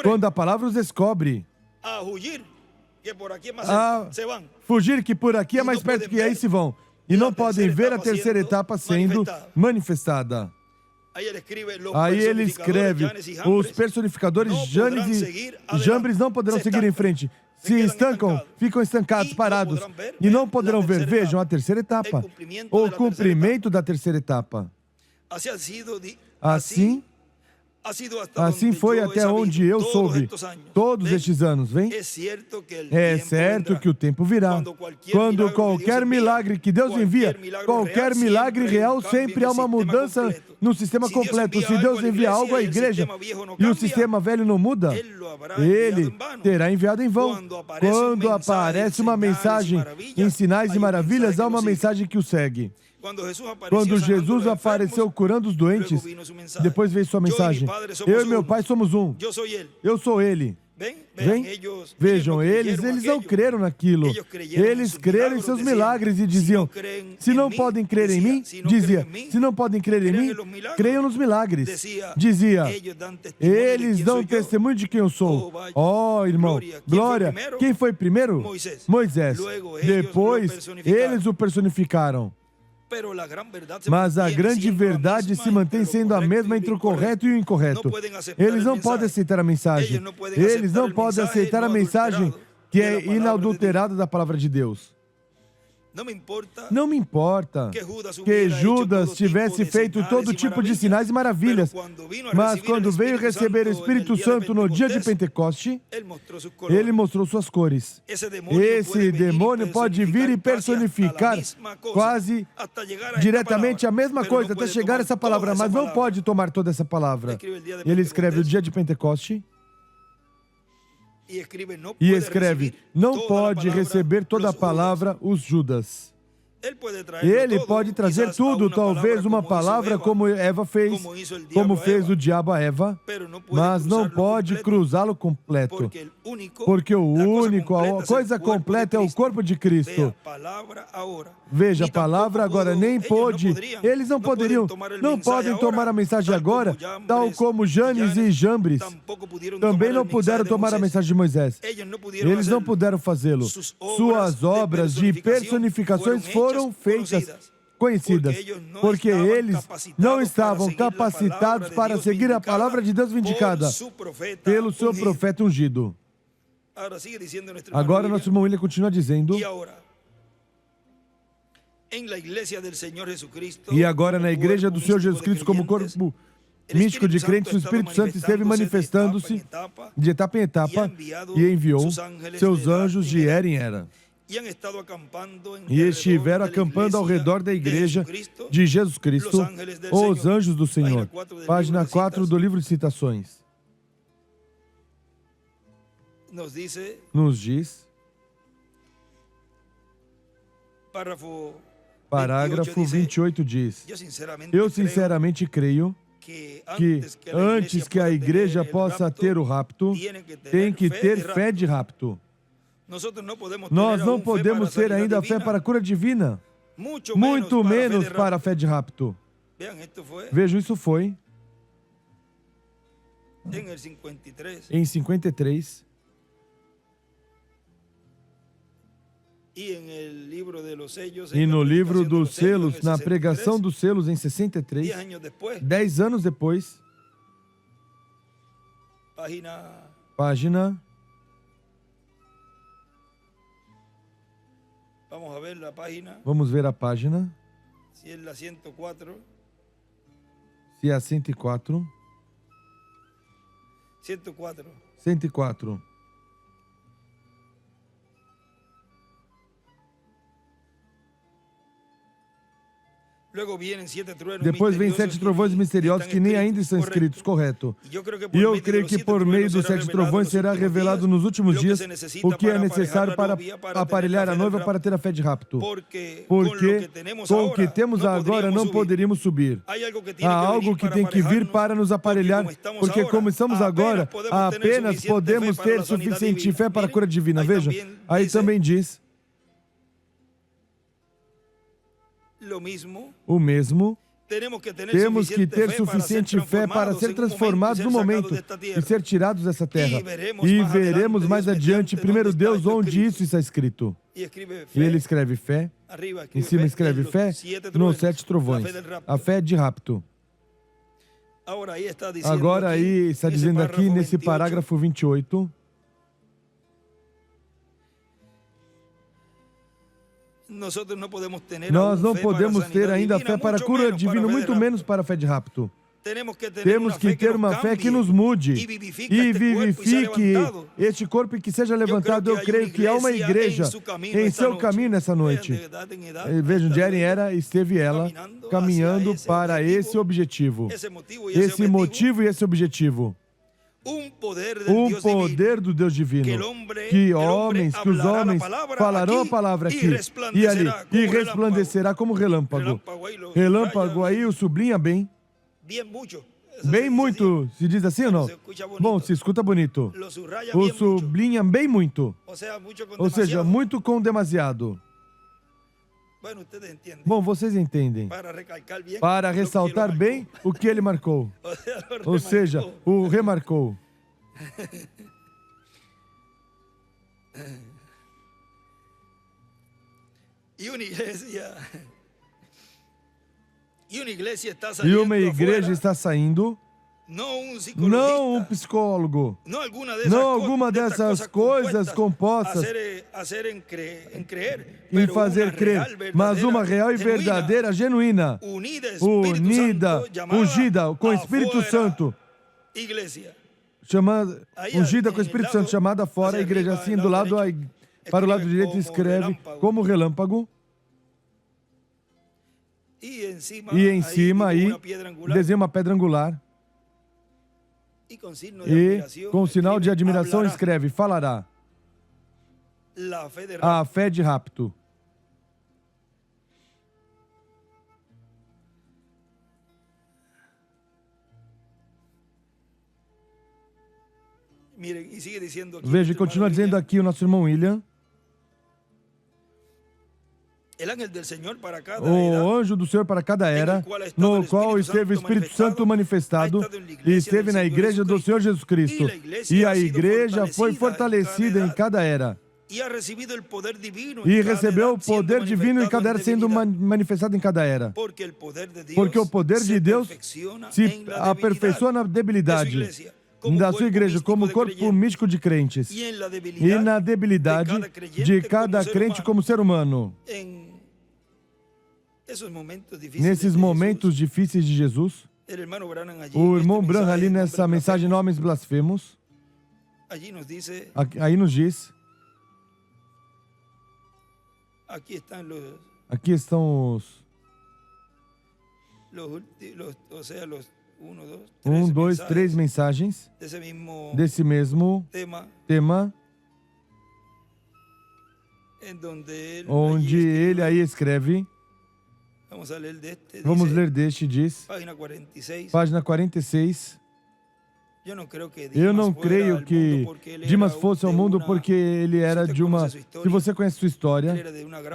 Quando a palavra os descobre, fugir, que por aqui é mais perto, que aí se vão. E não podem ver a terceira etapa sendo manifestada. Aí ele escreve, os personificadores Janes e Jambres não poderão seguir em frente. Se estancam, ficam estancados, parados, e não poderão ver. Vejam a terceira etapa, o cumprimento da terceira etapa. Assim foi até onde eu soube todos estes anos, vem? É certo que o tempo virá, quando qualquer milagre que Deus envia, qualquer milagre real, sempre há uma mudança no sistema completo. Se Deus envia algo à igreja e o sistema velho não muda, Ele terá enviado em vão. Quando aparece uma mensagem em sinais e maravilhas, há uma mensagem que o segue. Quando Jesus apareceu curando os doentes, depois veio sua mensagem. Eu e meu Pai somos um. Eu sou Ele. Vem? Vejam, eles não creram naquilo. Eles creram em seus milagres e diziam, se não podem crer em mim, dizia, se não podem crer em mim, creiam nos milagres. Dizia, eles dão testemunho de quem eu sou. Oh, irmão, glória. Quem foi primeiro? Moisés. Depois, eles o personificaram. Mas a grande verdade se mantém sendo a mesma entre o correto e o incorreto. Eles não podem aceitar a mensagem. Eles não podem aceitar a mensagem que é inadulterada da palavra de Deus. Não me importa que Judas tivesse feito todo tipo de sinais e maravilhas, mas quando veio receber o Espírito Santo no dia de Pentecoste, ele mostrou suas cores. Esse demônio pode vir e personificar quase diretamente a mesma coisa até chegar a essa palavra, mas não pode tomar toda essa palavra. Ele escreve o dia de Pentecoste e escreve, não pode receber toda a palavra os Judas. Ele pode trazer tudo, talvez uma palavra como Eva fez, como fez o diabo a Eva, mas não pode cruzá-lo completo, porque a coisa completa é o corpo de Cristo. Veja, a palavra agora nem pôde, eles não poderiam, não podem tomar a mensagem agora, tal como Janes e Jambres também não puderam tomar a mensagem de Moisés. Eles não puderam fazê-lo. Suas obras de personificações foram feitas, conhecidas, porque eles não estavam capacitados para seguir a palavra de Deus vindicada pelo seu profeta ungido. Agora nosso irmão William continua dizendo, e agora na igreja do Senhor Jesus Cristo, como corpo místico de crentes, o Espírito Santo esteve manifestando-se de etapa em etapa e enviou seus anjos de era em era. E estiveram acampando ao redor da igreja de Jesus Cristo, os anjos do Senhor. Página 4 do livro de citações. Nos diz, parágrafo 28 diz, eu sinceramente creio que antes que a igreja possa ter o rapto, tem que ter fé de rapto. Nós não podemos ter ainda a fé para a cura divina, muito menos para a fé de rapto. Vejam, isso foi em 53. E no livro dos selos, na pregação dos selos em 63, 10 anos depois, página... Vamos ver a página. Se é a 104. 104. Depois vem 7 trovões misteriosos que nem ainda estão escritos, correto. E eu creio que por meio dos 7 trovões será revelado nos últimos dias o que é necessário para aparelhar a noiva para ter a fé de rapto. Porque com o que temos agora não poderíamos subir. Há algo que tem que vir para nos aparelhar, porque como estamos agora, apenas podemos ter suficiente fé para a cura divina. Veja, aí também diz... O mesmo, temos que ter suficiente fé para ser transformados no momento e ser tirados dessa terra. E veremos mais adiante, primeiro Deus, onde isso está escrito. E ele escreve fé, em cima escreve fé, nos 7 trovões, a fé de rapto. Agora aí está dizendo aqui nesse parágrafo 28, nós não podemos ter ainda fé para a cura divina, muito menos para a fé de rapto. Temos que ter uma fé que nos mude e vivifique este corpo e que seja levantado. Eu creio que há uma igreja em seu caminho nessa noite. Vejam, onde esteve ela caminhando para esse objetivo. Esse motivo e esse objetivo. Um poder do Deus divino, que os homens falarão a palavra aqui e ali, e resplandecerá como relâmpago. Relâmpago aí o sublinha bem. Bem muito, se diz assim ou não? Bom, se escuta bonito. O sublinha bem muito. Ou seja, muito com demasiado. Bom, vocês entendem. Para ressaltar bem o que ele marcou. Ou seja, o remarcou. E uma igreja está saindo. Não um psicólogo. Não alguma dessas coisas compostas em fazer crer, mas uma real e verdadeira, genuína, unida, ungida com o Espírito Santo, ungida com o Espírito Santo, chamada fora, a igreja assim, do lado, para o lado direito escreve como relâmpago. E em cima aí desenha uma pedra angular. E com sinal de admiração escreve, falará. A fé de rapto. Veja, continua dizendo aqui o nosso irmão William. O anjo do Senhor para cada era, no qual esteve o Espírito Santo manifestado, e esteve na igreja do Senhor Jesus Cristo. E a igreja foi fortalecida em cada era. E recebeu o poder divino em cada era, sendo manifestado em cada era. Porque o poder de Deus se aperfeiçoa na debilidade da sua igreja, como corpo místico de crentes, e na debilidade de cada crente como ser humano. Nesses momentos difíceis de Jesus, o irmão Branham ali nessa mensagem Homens Blasfemos, aí nos diz, aqui estão os 1, 2, 3 mensagens desse mesmo tema, onde ele aí escreve. Vamos ler deste, diz, página 46. Eu não creio que Dimas fosse ao mundo porque ele era de uma... Se você conhece sua história,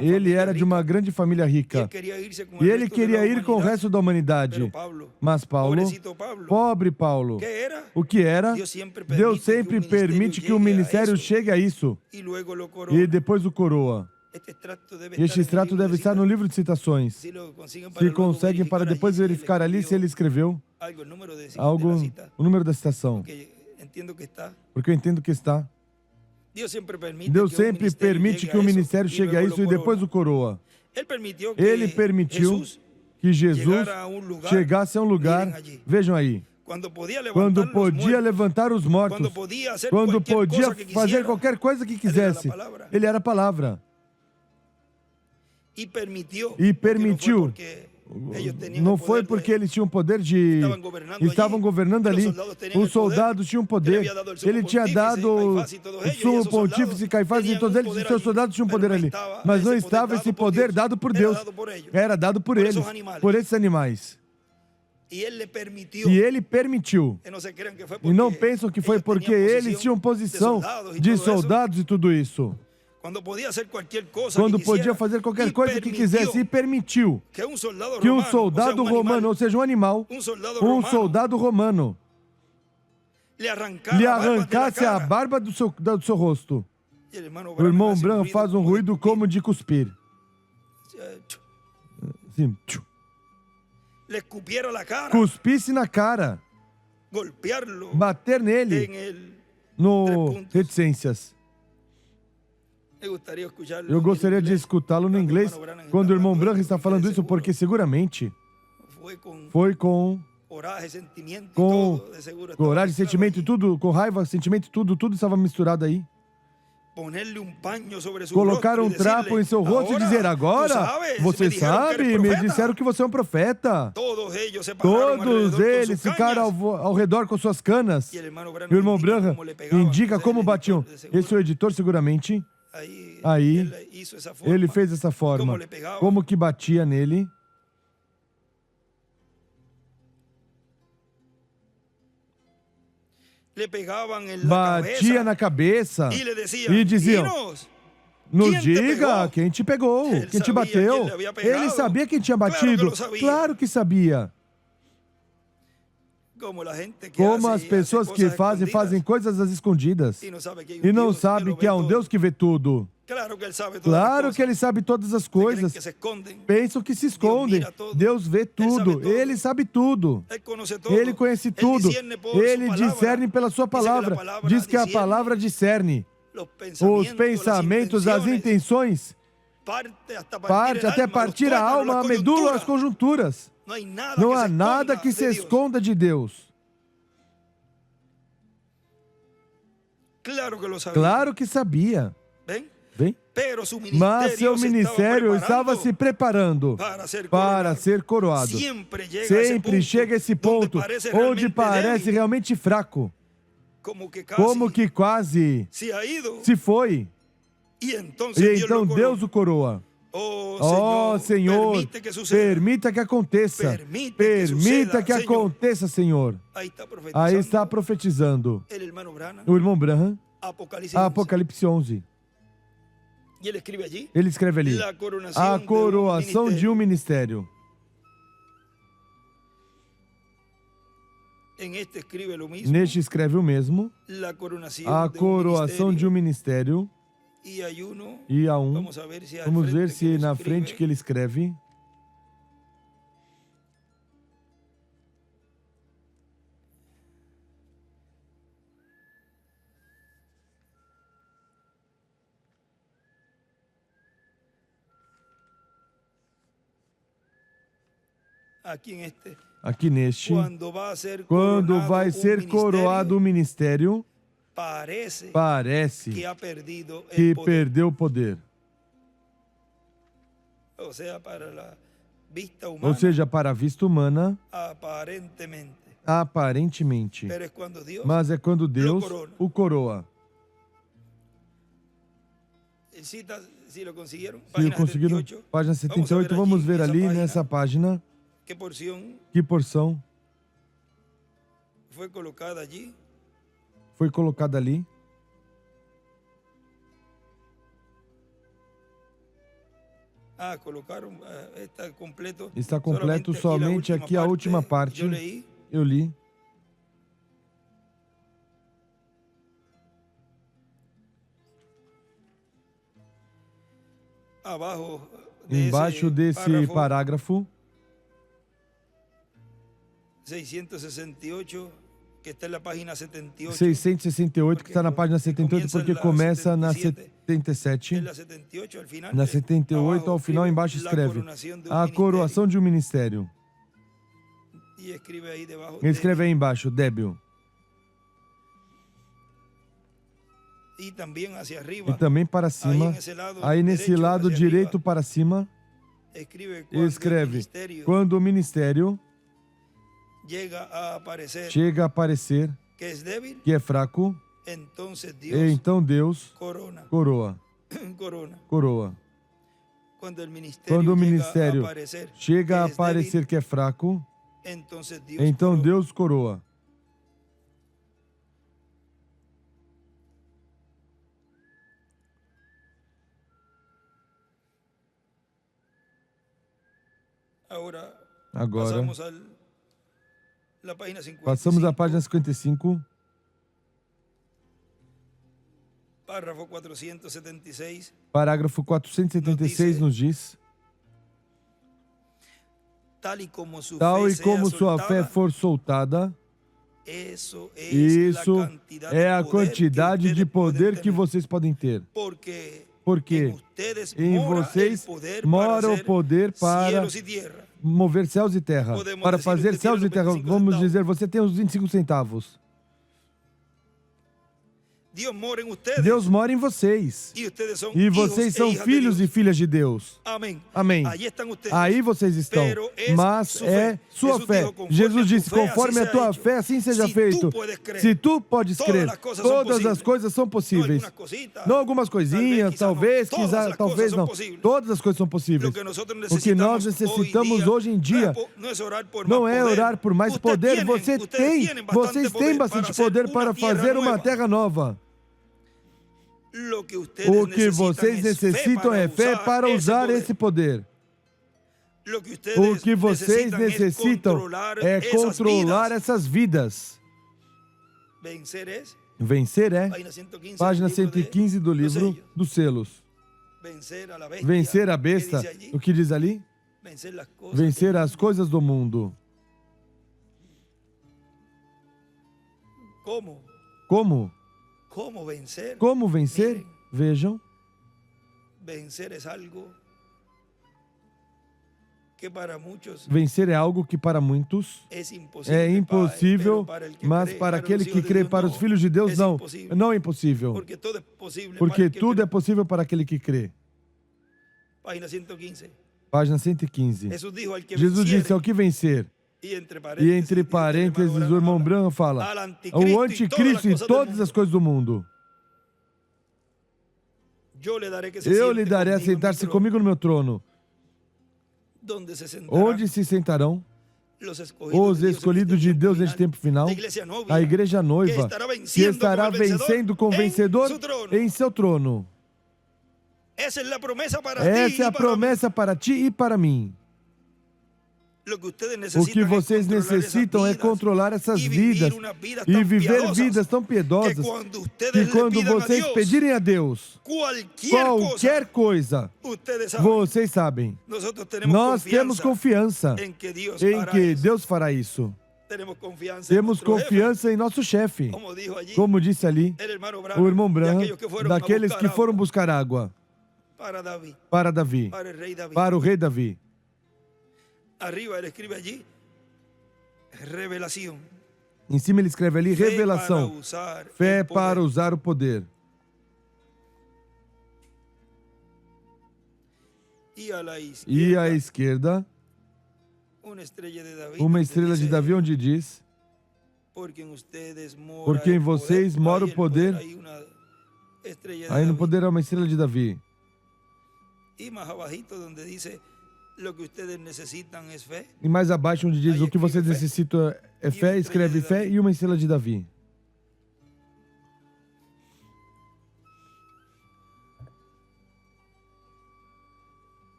ele era de uma grande família rica. E ele queria ir com o resto da humanidade. Mas Paulo, pobre Paulo, o que era? Deus sempre permite que o ministério chegue a isso. E depois o coroa. Este extrato deve estar no livro de citações. Se conseguem para depois verificar ali se ele escreveu algo, o número da citação. Porque eu entendo que está. Deus sempre permite que o ministério chegue a isso e depois o coroa. Ele permitiu que Jesus chegasse a um lugar, vejam aí, quando podia levantar os mortos, quando podia fazer qualquer coisa que quisesse. Ele era a palavra. E permitiu. Não foi porque eles tinham poder de... Estavam governando ali. Os soldados tinham poder. Ele tinha dado o sumo pontífice, Caifás e todos eles, e seus soldados tinham poder ali. Mas não estava esse poder dado por Deus. Era dado por eles, por esses animais. E ele permitiu. E não pensam que foi porque eles tinham posição de soldados e tudo isso. Quando podia fazer qualquer coisa que quisesse, e permitiu que um soldado romano, ou seja, um animal, um soldado romano, lhe arrancasse a barba do seu rosto. O irmão Branham faz um ruído como de cuspir. Assim, cuspisse na cara, bater nele no reticências. Eu gostaria de escutá-lo no inglês quando o irmão Branham está falando isso, porque seguramente foi com coragem, sentimento e tudo, com raiva, sentimento e tudo estava misturado aí. Colocar um trapo em seu rosto e dizer, agora, você sabe, me disseram que você é um profeta. Todos eles ficaram ao redor com suas canas. E o irmão Branham indica como batiam. Esse é o editor, seguramente. Aí, ele fez essa forma. Como que batia nele. Batia na cabeça e diziam, nos diga quem te pegou, quem te bateu. Ele sabia quem tinha batido. Claro que sabia. Como as pessoas que fazem coisas às escondidas e não sabem que há um Deus que vê tudo. Claro que Ele sabe todas as coisas. Pensam que se escondem. Deus vê tudo. Ele sabe tudo. Ele conhece tudo. Ele discerne pela sua palavra. Diz que a palavra discerne os pensamentos, as intenções, parte até partir a alma, a medula, as conjunturas. Não há nada que se esconda de Deus. Claro que sabia. Bem? Mas seu ministério estava se preparando para ser coroado. Sempre chega esse ponto onde parece realmente fraco. Como que quase se foi. E então Deus o coroa. Oh, Senhor, permita que aconteça. Permita que aconteça, Senhor. Aí está profetizando o irmão Branham, Apocalipse 11. Ele escreve ali, a coroação de um ministério. Neste escreve o mesmo, a coroação de um ministério. E há um, vamos ver se na frente que ele escreve. Aqui neste, quando vai ser coroado o ministério, parece que perdeu o poder. Ou seja, para a vista humana, aparentemente. Mas é quando Deus o coroa. Se conseguiram, página 78, vamos ver ali nessa página. Que porção foi colocada ali? Está completo somente aqui a última parte. Eu li. embaixo desse parágrafo 668, que está na página 78. 668, que está na página 78, porque começa na 77. Na 78, ao final, embaixo escreve a coroação de um ministério. Escreve aí embaixo, débil. E também para cima, aí nesse lado direito para cima, escreve quando o ministério chega a aparecer que é fraco, então Deus coroa. Quando o ministério chega a aparecer que é fraco, então Deus coroa. Agora, passamos à página 55. Parágrafo 476 nos diz: tal e como sua fé for soltada, isso é a quantidade de poder que vocês podem ter. Porque em vocês mora o poder para mover céus e terra, para fazer céus e terra. Vamos dizer, você tem os 25 centavos. Deus mora em vocês. E vocês são filhos e filhas de Deus. Amém. Aí vocês estão. Mas é sua fé. Jesus disse, conforme a tua fé, assim seja feito. Se tu podes crer, todas as coisas são possíveis. Não algumas coisinhas, talvez, talvez não. Todas as coisas são possíveis. O que nós necessitamos hoje em dia não é orar por mais poder. Vocês têm bastante poder para fazer uma terra nova. O que vocês necessitam é fé para usar esse poder. O que vocês necessitam é controlar essas vidas. Vencer é, página 115 do livro dos selos. Vencer a besta, o que diz ali? Vencer as coisas do mundo. Como? Como vencer? Vejam. Vencer é algo que para muitos é impossível, mas para aquele que crê, para os filhos de Deus, não é impossível. Porque tudo é possível para aquele que crê. Página 115. Jesus disse, ao que vencer. E entre parênteses, o irmão Branham fala, o anticristo e todas as coisas do mundo. Eu lhe darei a sentar-se comigo no meu trono. Onde se sentarão os escolhidos de Deus neste tempo final? A igreja noiva, que estará vencendo com o vencedor em seu trono. Essa é a promessa para ti e para mim. O que vocês necessitam é controlar essas vidas e viver vidas tão piedosas que quando vocês pedirem a Deus qualquer coisa, vocês sabem, nós temos confiança em que Deus fará isso. Temos confiança em nosso chefe. Como disse ali o irmão Branham, daqueles que foram buscar água para Davi, para o rei Davi. Arriba ele escreve allí, revelação. Em cima ele escreve ali, revelação. Fé para usar o poder. E à esquerda, uma estrela de Davi, onde diz, porque em vocês mora o poder. Aí no poder é uma estrela de Davi. E mais abajito, onde diz, e mais abaixo, onde diz o que vocês necessitam é fé, escreve fé e uma estrela de Davi.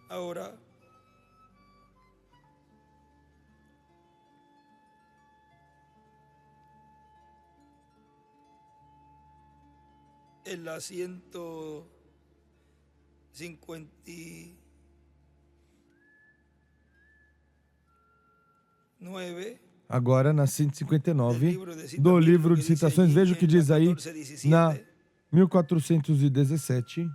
Agora, Agora, na 159 do livro de Citações, veja o que diz aí na 1417.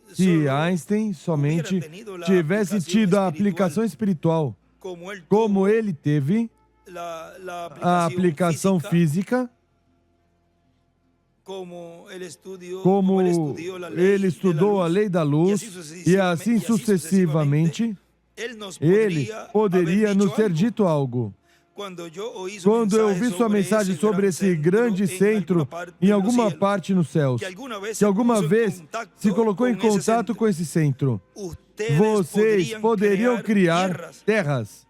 Se Einstein somente tivesse tido a aplicação espiritual como ele teve, a aplicação física, como ele estudou a lei da luz, e assim sucessivamente, ele poderia nos ter dito algo. Quando eu ouvi sua mensagem sobre esse grande centro em alguma parte nos céus, que alguma vez se colocou em contato com esse centro, vocês poderiam criar terras,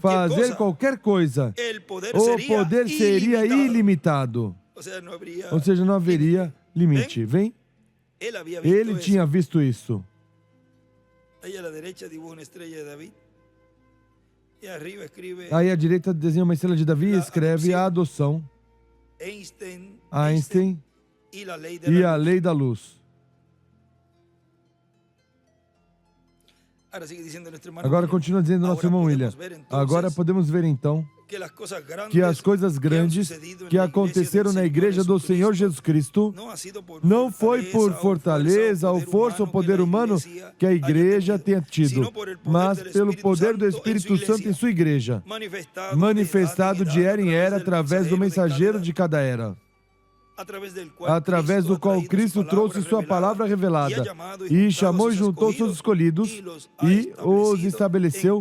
fazer qualquer coisa. O poder seria ilimitado. Ou seja, não haveria limite. Vem? Ele tinha visto isso. Aí à direita desenha uma estrela de Davi e escreve a adoção, Einstein e a lei da luz. Agora continua dizendo nosso irmão William. Agora podemos ver então que as coisas grandes que aconteceram na igreja do Senhor Jesus Cristo não foi por fortaleza ou força ou poder humano que a igreja tenha tido, mas pelo poder do Espírito Santo em sua igreja, manifestado de era em era através do mensageiro de cada era, através do qual Cristo trouxe sua palavra revelada e chamou e juntou seus escolhidos e os estabeleceu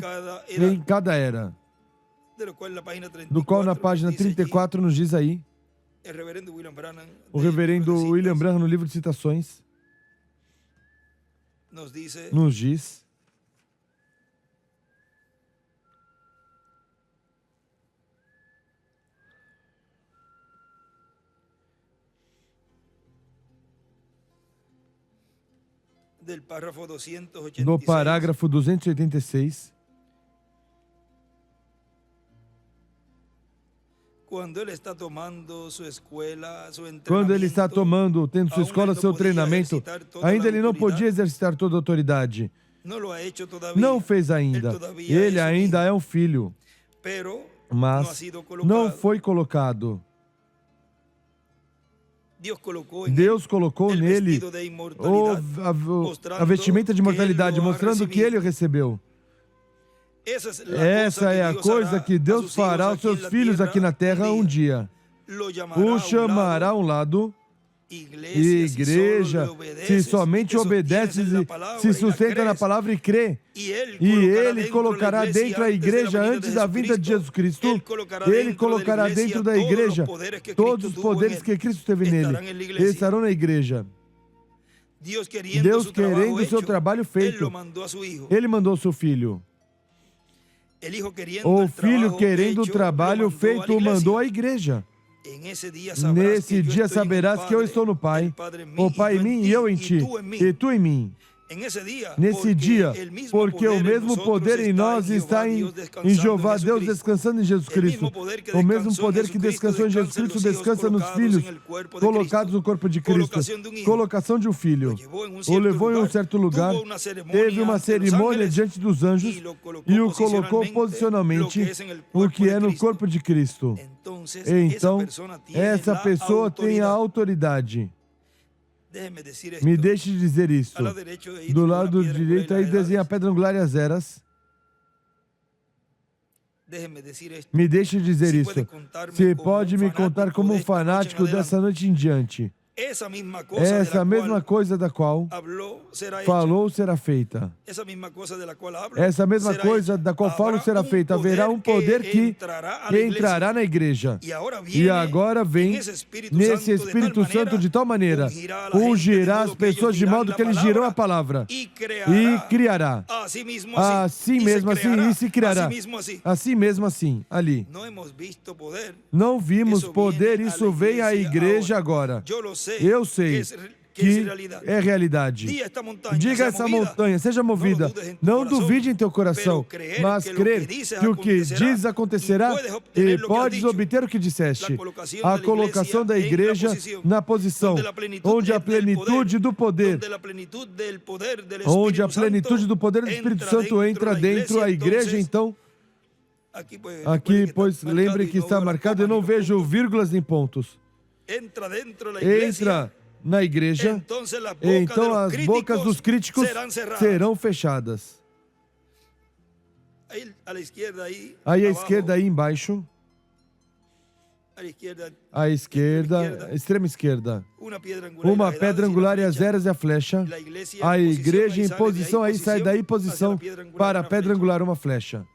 em cada era. Do qual na página 34 nos diz aí, o reverendo William Branham, no livro de Citações, nos diz no parágrafo 286, quando ele está tendo sua escola, seu treinamento, ainda ele não podia exercitar toda a autoridade. Não fez ainda. Ele ainda é um filho, mas não foi colocado. Deus colocou nele a vestimenta de imortalidade, mostrando que ele o recebeu. Essa é a coisa que Deus fará aos seus filhos aqui na terra um dia. O chamará a um lado, e igreja, se somente obedece, se sustenta na palavra e crê, e Ele colocará dentro da igreja, antes da vinda de Jesus Cristo, Ele colocará dentro da igreja todos os poderes que Cristo teve nele. Eles estarão na igreja. Deus querendo o seu trabalho feito, Ele mandou o seu Filho. O Filho querendo o trabalho feito, o mandou à igreja. Nesse dia saberás que eu estou no Pai, o Pai em mim e eu em ti, e tu em mim. Nesse dia, porque o mesmo poder em nós está em Jeová Deus, descansando em Jesus Cristo. O mesmo poder que descansou em Jesus Cristo descansa nos filhos colocados no corpo de Cristo. Colocação de um filho. O levou em um certo lugar, teve uma cerimônia diante dos anjos e o colocou posicionalmente, o que é no corpo de Cristo. Então, essa pessoa tem a autoridade. Me deixe dizer isso. Do lado direito aí desenha a pedra angular e as eras. Me deixe dizer isso. Você pode me contar como um fanático dessa noite em diante. Essa mesma coisa da qual falou será feita. Essa mesma coisa da qual falo será feita. Haverá um poder que entrará na igreja. E agora vem nesse Espírito Santo de tal maneira, ungirá as pessoas de modo que eles dirão a palavra. E criará. Assim mesmo assim, e se criará. Assim mesmo assim, ali. Não vimos poder, isso vem à igreja agora. Eu sei que é realidade. Diga a essa montanha, seja movida. Não duvide em teu coração, mas crer que o que diz acontecerá e podes obter o que disseste. A colocação da igreja na posição onde a plenitude do poder, onde a plenitude do poder do Espírito Santo entra dentro, a igreja, então, aqui, pois, lembre que está marcado, eu não vejo vírgulas nem pontos. Entra na igreja, então as bocas dos críticos serão fechadas. Aí à esquerda, aí embaixo, à esquerda, extrema esquerda, uma pedra angular e as eras e a flecha. A igreja em posição, aí sai daí posição para a pedra angular, uma flecha.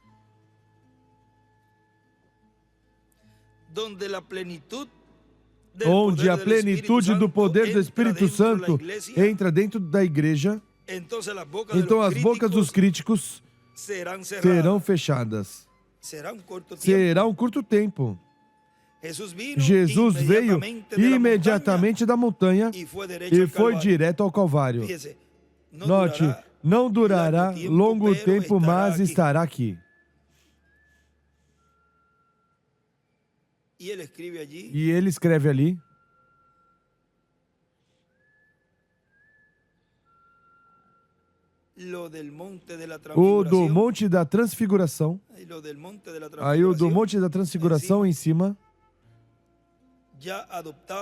Onde a plenitude do poder do Espírito Santo entra dentro da igreja, então as bocas dos críticos serão fechadas. Será um curto tempo. Jesus veio imediatamente da montanha e foi direto ao Calvário. Note, não durará longo tempo, mas estará aqui. E ele escreve ali, o do Monte da Transfiguração, aí o do Monte da Transfiguração em cima,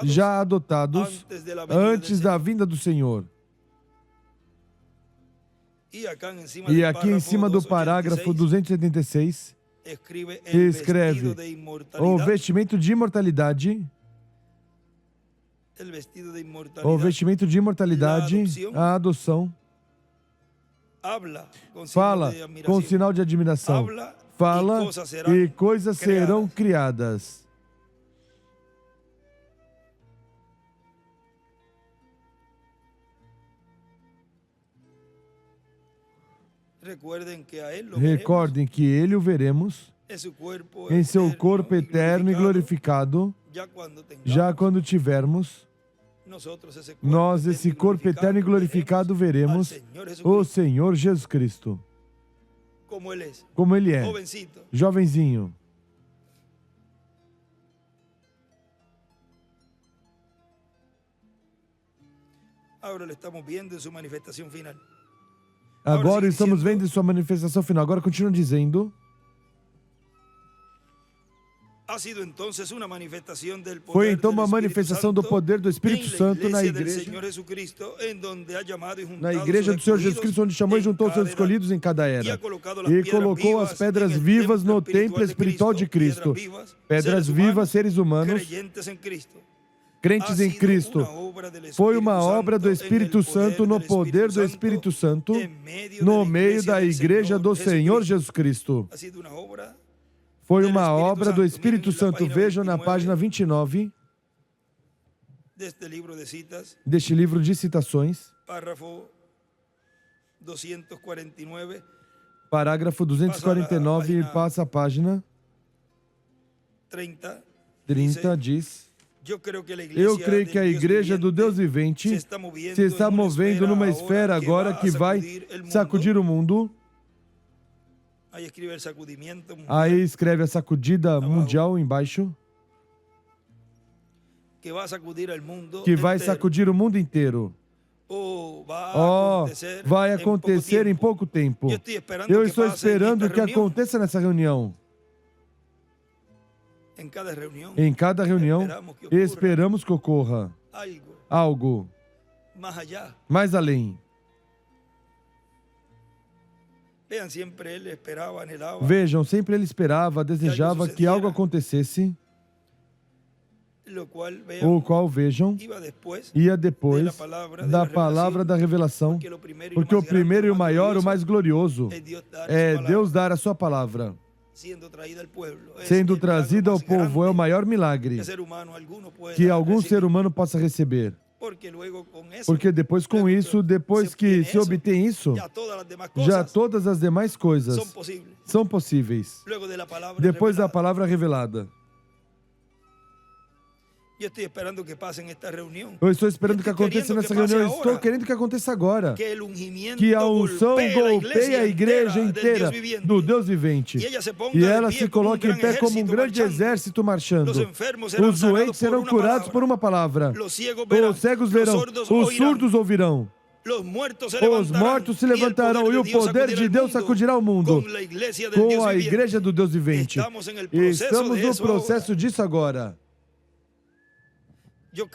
já adotados antes da vinda do Senhor. E aqui em cima do parágrafo 286, escreve o vestimento de imortalidade, o vestimento de imortalidade, a adoção, fala com sinal de admiração, fala e coisas serão criadas. Recordem que ele o veremos em seu corpo eterno e glorificado, já quando tivermos, nós esse corpo eterno e glorificado veremos o Senhor Jesus Cristo, como Ele é, jovenzinho. Agora estamos vendo em sua manifestação final. Agora continua dizendo: foi então uma manifestação do poder do Espírito Santo na igreja do Senhor Jesus Cristo, onde chamou e juntou os seus escolhidos em cada era, e colocou as pedras vivas no templo espiritual de Cristo. Pedras vivas, seres humanos, crentes em Cristo. Foi uma obra do Espírito Santo, no poder do Espírito Santo, no meio da igreja do Senhor Jesus Cristo. Foi uma obra do Espírito Santo. Vejam na página 29 deste livro de citações, parágrafo 249, passa a página 30, diz: eu creio que a igreja do Deus vivente se está movendo numa esfera agora que vai sacudir o mundo. Aí escreve a sacudida mundial embaixo, que vai sacudir o mundo inteiro. Vai acontecer em pouco tempo. Eu estou esperando que aconteça nessa reunião. Em cada reunião, esperamos que ocorra algo mais além. Vejam, sempre ele esperava, desejava que algo acontecesse, o qual, vejam, ia depois da palavra da revelação, porque o primeiro e o maior, o mais glorioso, é Deus dar a sua palavra. Sendo trazida ao povo, é o maior milagre que algum ser humano possa receber. Porque depois com isso, depois que se obtém isso, já todas as demais coisas são possíveis. Depois da palavra revelada. Eu estou esperando que aconteça nessa reunião. Eu estou querendo que aconteça agora. Que a unção golpeie a igreja inteira do Deus vivente. E ela se coloque em pé como um grande exército marchando. Os doentes serão curados por uma palavra. Os cegos verão. Os surdos ouvirão. Os mortos se levantarão e o poder de Deus sacudirá o mundo com a igreja do Deus vivente. Estamos no processo disso agora. Eu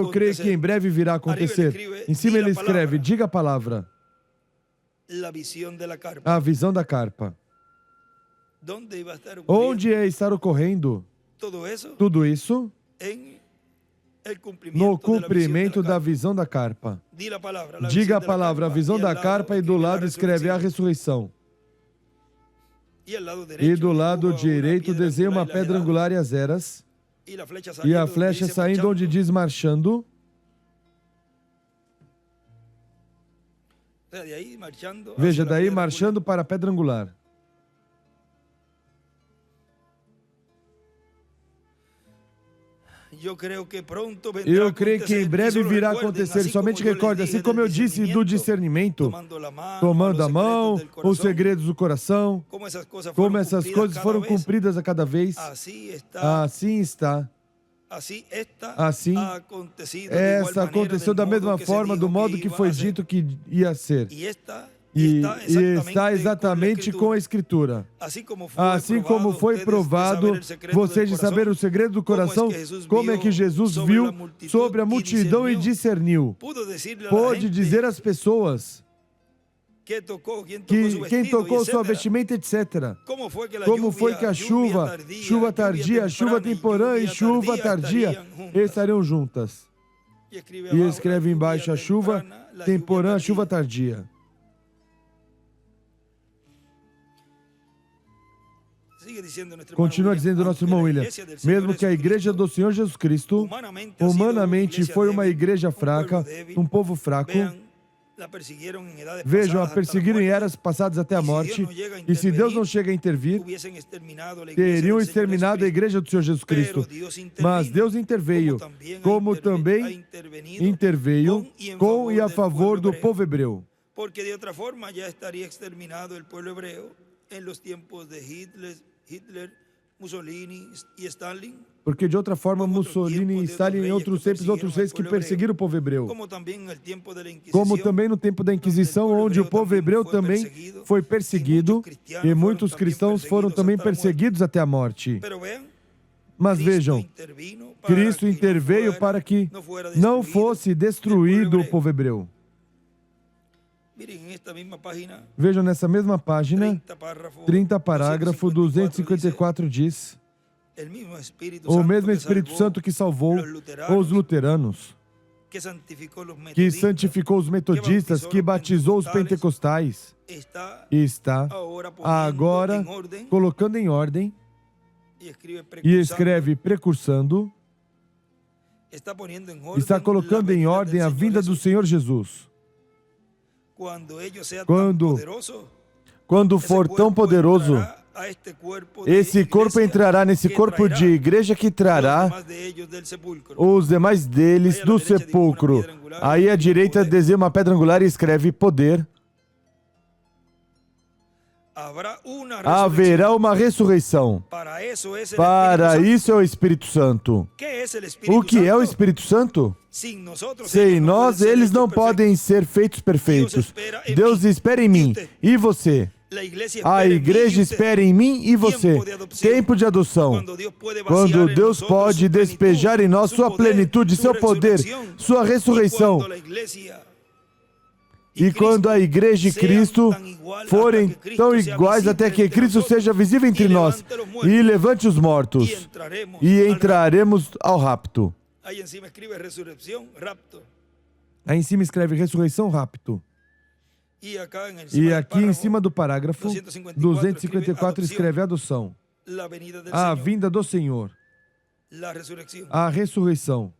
creio que em breve virá acontecer. Em cima ele escreve, diga a palavra. A visão da carpa. Onde é estar ocorrendo tudo isso? No cumprimento da visão da carpa. Diga a palavra, a visão da carpa, e do lado escreve a ressurreição. E do lado direito desenha uma pedra angular e as eras. E a flecha saindo onde diz marchando. Veja, daí marchando para a pedra angular. Eu creio que em breve virá acontecer. Somente recorde, assim como eu disse do discernimento, tomando a mão, os segredos do coração, como essas coisas foram cumpridas a cada vez, assim está. Assim, esta aconteceu da mesma forma, do modo que foi dito que ia ser. E está exatamente com a Escritura. Assim como foi provado, vocês de saber o segredo do coração, como é que Jesus viu sobre a multidão e discerniu. Pôde dizer às pessoas quem tocou sua vestimenta, etc. Como foi que a chuva tardia, chuva temporã e chuva tardia estariam juntas. E escreve embaixo a chuva temporã, a chuva tardia. Continua dizendo nosso irmão William, mesmo que a igreja do Senhor Jesus Cristo, humanamente foi uma igreja fraca, um povo fraco. Vejam, a perseguiram em eras passadas até a morte, e se Deus não chega a intervir, teriam exterminado a igreja do Senhor Jesus Cristo. Mas Deus interveio, como também interveio com e a favor do povo hebreu. Porque de outra forma já estaria exterminado o povo hebreu em los tiempos de Hitler, Mussolini e Stalin. Porque de outra forma, Mussolini e Stalin e outros reis que perseguiram o povo hebreu. Como também no tempo da Inquisição, onde o povo hebreu também foi perseguido e muitos cristãos foram também perseguidos até a morte. Mas vejam, Cristo interveio para que não fosse destruído o povo hebreu. Vejam nessa mesma página, 30 parágrafo, 254 diz: o mesmo Espírito Santo que salvou os luteranos, que santificou os metodistas, que batizou os pentecostais, está agora colocando em ordem e escreve precursando, está colocando em ordem a vinda do Senhor Jesus. Quando for tão poderoso, esse corpo entrará nesse corpo de igreja que trará os demais deles do sepulcro. Aí à direita desenha uma pedra angular e escreve poder. Haverá uma ressurreição. Para isso é o Espírito Santo. O que é o Espírito Santo? Sem nós, eles não podem ser feitos perfeitos. Deus espera em mim. E você? A igreja espera em mim e você. Tempo de adoção. Quando Deus pode despejar em nós sua plenitude, seu poder, sua ressurreição. E quando a igreja e Cristo forem tão iguais até que Cristo seja visível entre nós e levante os mortos e entraremos ao rapto. Aí em cima escreve ressurreição, rapto. E aqui em cima do parágrafo 254 escreve adoção. A vinda do Senhor. A ressurreição.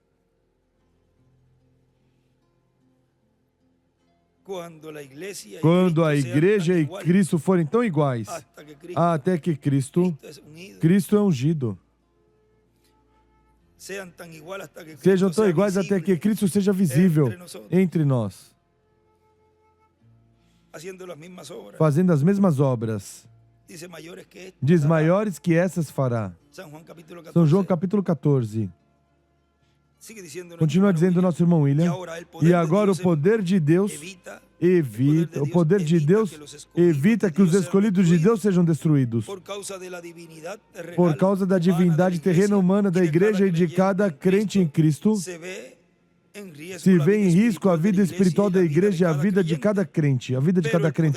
Quando a igreja e Cristo forem tão iguais, até que Cristo é ungido. sejam tão iguais até que Cristo seja visível entre nós, fazendo as mesmas obras. Diz, maiores que essas fará. São João capítulo 14. Continua dizendo o nosso irmão William. E agora o poder de Deus evita que os escolhidos de Deus sejam destruídos. Por causa da divindade terrena humana da igreja e de cada crente em Cristo, se vê em risco a vida espiritual da igreja e a vida de cada crente,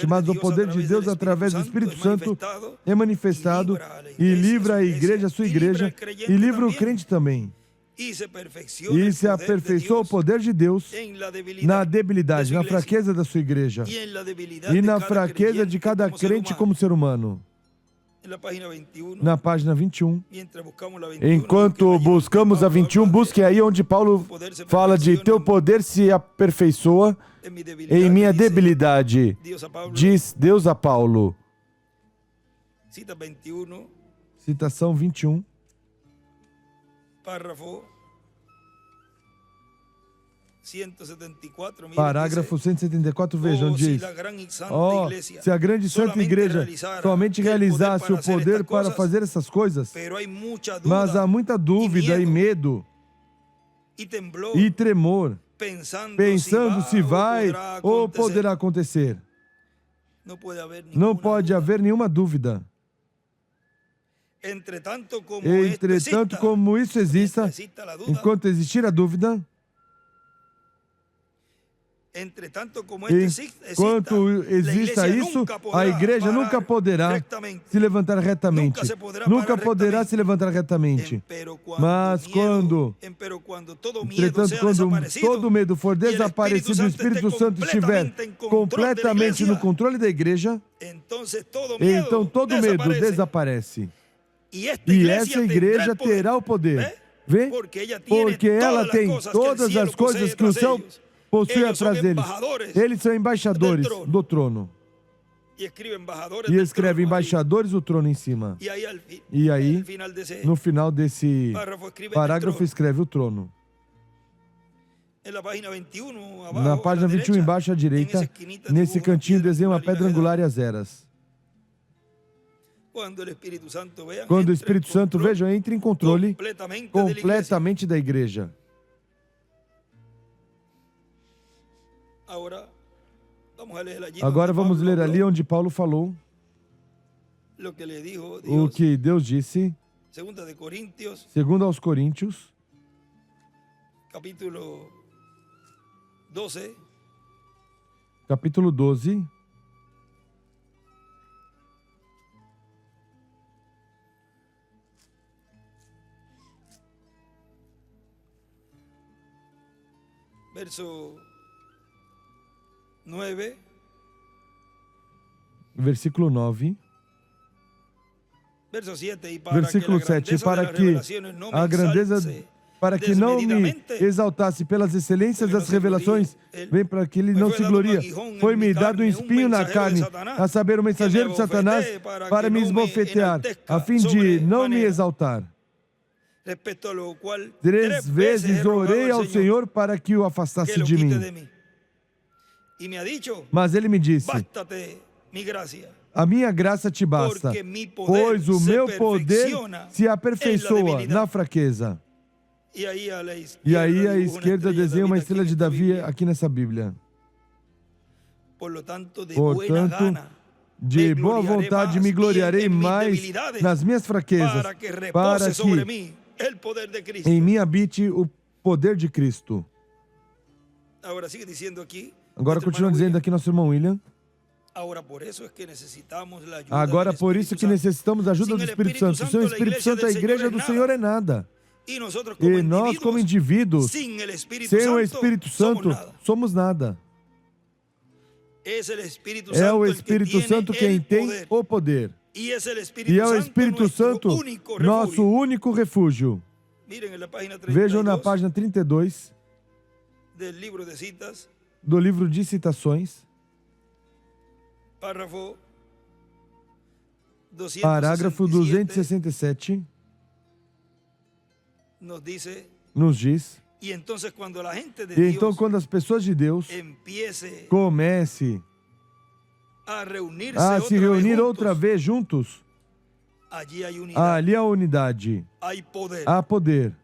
mas o poder de Deus através do Espírito Santo é manifestado e livra a igreja, a sua igreja, e livra o crente também. E se aperfeiçoa o poder de Deus na debilidade, na fraqueza da sua igreja e na fraqueza de cada crente como ser humano. Na página 21. Enquanto buscamos a 21, busque aí onde Paulo fala de teu poder se aperfeiçoa em minha debilidade, diz Deus a Paulo. Citação 21. Parágrafo 174, vejam, diz: se a grande e santa igreja somente realizasse o poder para fazer essas coisas, mas há muita dúvida e medo e tremor, pensando se vai ou poderá acontecer. Não pode haver nenhuma dúvida. Entretanto, como isso exista, enquanto existir a dúvida, enquanto exista isso, a igreja nunca poderá se levantar retamente. Nunca poderá se levantar retamente. Mas entretanto, quando todo medo for desaparecido e o Espírito Santo estiver completamente no controle da igreja, então todo medo desaparece. E essa igreja terá o poder. Vê? Porque ela tem todas as coisas que o céu possui atrás deles. Eles são embaixadores do trono. E escreve embaixadores do trono em cima. E aí, no final desse parágrafo, escreve o trono. Na página 21, embaixo à direita, nesse cantinho, desenha uma pedra angular e as eras. Quando o Espírito Santo, vejam, entra em controle completamente da igreja. Agora vamos ler ali onde Paulo falou o que Deus disse, segundo aos Coríntios, capítulo 12, versículo 9. Versículo 7. Para que não me exaltasse pelas excelências das revelações, vem para que ele não se gloria. Foi-me dado um espinho na carne, a saber, o mensageiro de Satanás, para me esbofetear, a fim de não me exaltar. 3 vezes orei ao Senhor para que o afastasse de mim. Mas ele me disse: a minha graça te basta, pois o meu poder se aperfeiçoa na fraqueza. E aí à esquerda desenha uma estrela de Davi aqui nessa Bíblia. Portanto, de boa vontade me gloriarei mais nas minhas fraquezas, para que em mim habite o poder de Cristo. Agora continua dizendo aqui nosso irmão William. Agora por isso que necessitamos da ajuda do Espírito Santo. Sem o Espírito Santo, a igreja do Senhor é nada. E nós, como indivíduos, sem o Espírito Santo, somos nada. É o Espírito Santo quem tem o poder. E é o Espírito Santo nosso único refúgio. Vejam na página 32 do livro de citações, parágrafo 267, nos diz. E então, quando as pessoas de Deus comecem a se reunir outra vez juntos, ali há unidade, há poder.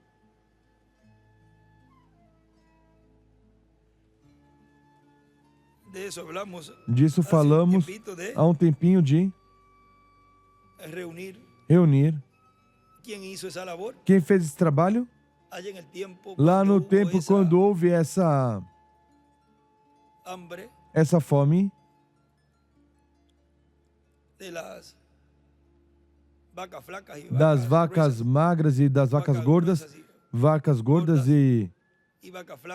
Disso falamos há um tempinho de reunir. Quem fez esse trabalho? Lá no tempo, quando houve essa fome das vacas magras e das vacas gordas e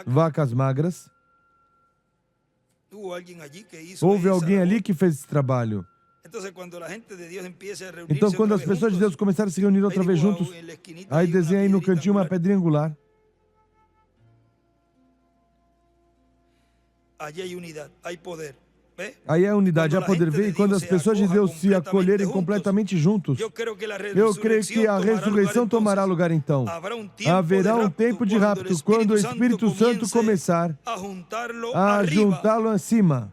vacas magras, houve alguém ali que fez esse trabalho. Então, quando as pessoas de Deus começaram a se reunir outra vez juntos, aí desenha aí no cantinho uma pedrinha angular. Aí há unidade, há poder. Ver, e quando as pessoas de Deus se acolherem completamente juntos, eu creio que a ressurreição tomará lugar então. Haverá um tempo de rapto, quando o Espírito Santo começar a juntá-lo acima.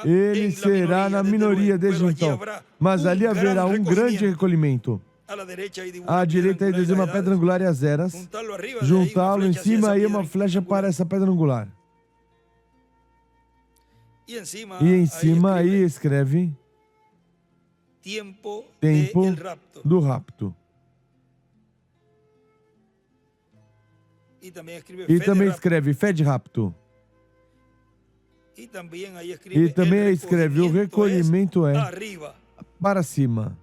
Ele será na minoria desde então, mas ali haverá um grande recolhimento. À direita aí desenha uma pedra angular e as eras, juntá-lo em cima e uma flecha para essa pedra angular. E em cima aí escreve tempo do rapto. E também escreve fé de rapto. E também aí escreve o recolhimento é para cima.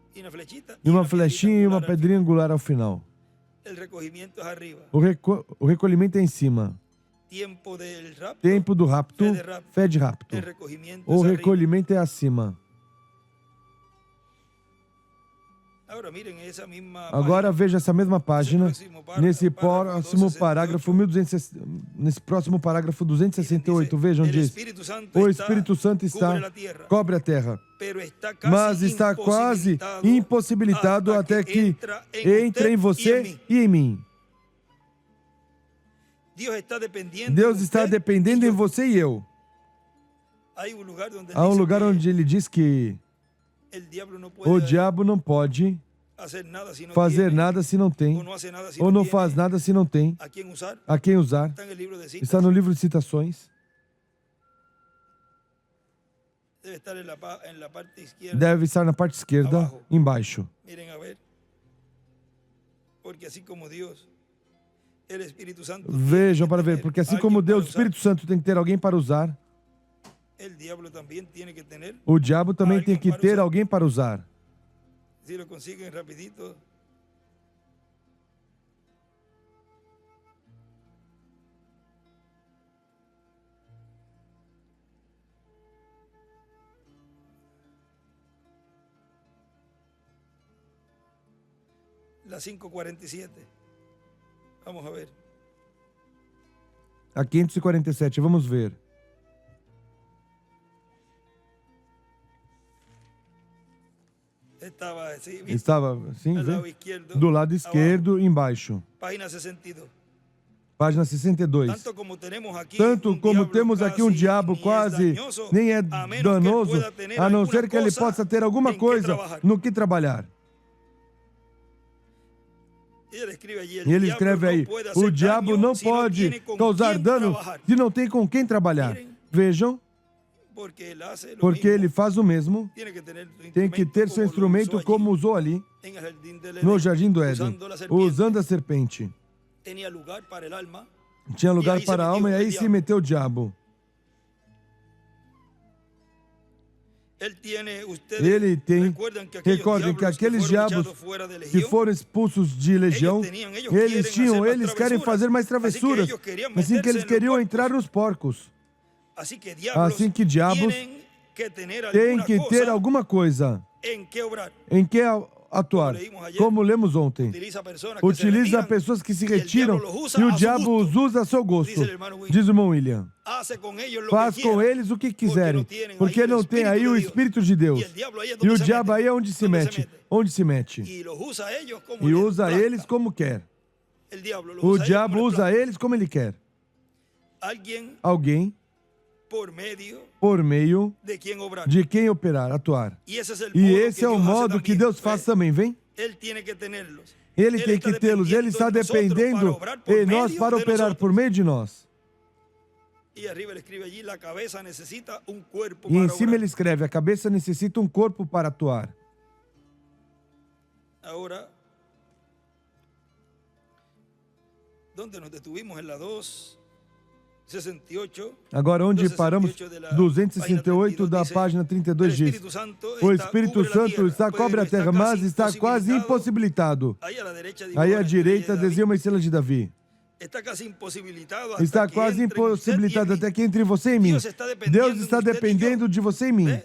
E uma flechinha e uma pedrinha angular ao final. O recolhimento é em cima. Tempo do rapto, fé de rapto. O recolhimento é acima. Agora veja essa mesma página, nesse próximo parágrafo 1260, nesse próximo parágrafo 268, vejam, diz: o Espírito Santo cobre a terra, mas está quase impossibilitado até que entre em você e em mim. Deus está dependendo em você e eu. Há um lugar onde ele diz que o diabo não pode fazer nada se não tem, ou não faz nada se não tem a quem usar. Está no livro de Citações. Deve estar na parte esquerda, embaixo. Vejam para ver, porque assim como Deus, o Espírito Santo tem que ter alguém para usar, o diabo também tem que ter alguém para usar. Si lo consiguen rapidito. La 5:47. Vamos a ver. A 547, vamos ver. Estava assim, do lado esquerdo, embaixo. Página 62. Tanto como temos aqui um diabo quase nem é danoso, a não ser que ele possa ter alguma coisa no que trabalhar. E ele escreve aí: o diabo não pode causar dano se não tem com quem trabalhar. Vejam. Porque ele faz o mesmo, tem que ter seu instrumento como usou ali, no Jardim do Éden, usando a serpente. Tinha lugar para a alma e aí se meteu o diabo. Ele tem, recordem que aqueles diabos que foram expulsos de legião, eles querem fazer mais travessuras, assim que eles queriam entrar nos porcos. Assim que diabos têm que ter alguma coisa em que atuar. Como lemos ontem. Utiliza pessoas que se retiram e o diabo os usa a seu gosto. Diz o irmão William. Faz com eles o que quiserem, porque não tem aí o Espírito de Deus. E o diabo aí é onde se mete. Onde se mete. E usa eles como quer. O diabo usa eles como ele quer. Alguém, por meio de quem operar, atuar. E esse é o modo que Deus faz também, vem? Ele tem que tê-los, ele está dependendo de nós para operar por meio de nós. E em cima ele escreve, a cabeça necessita um corpo para atuar. Agora, onde nos detuvimos na 268. Agora, onde paramos, 268 da página 32 diz: o Espírito Santo está cobre a terra, mas está quase impossibilitado. Aí à direita desenha uma estrela de Davi. Está quase impossibilitado até que entre você e mim. Deus está dependendo de você e mim.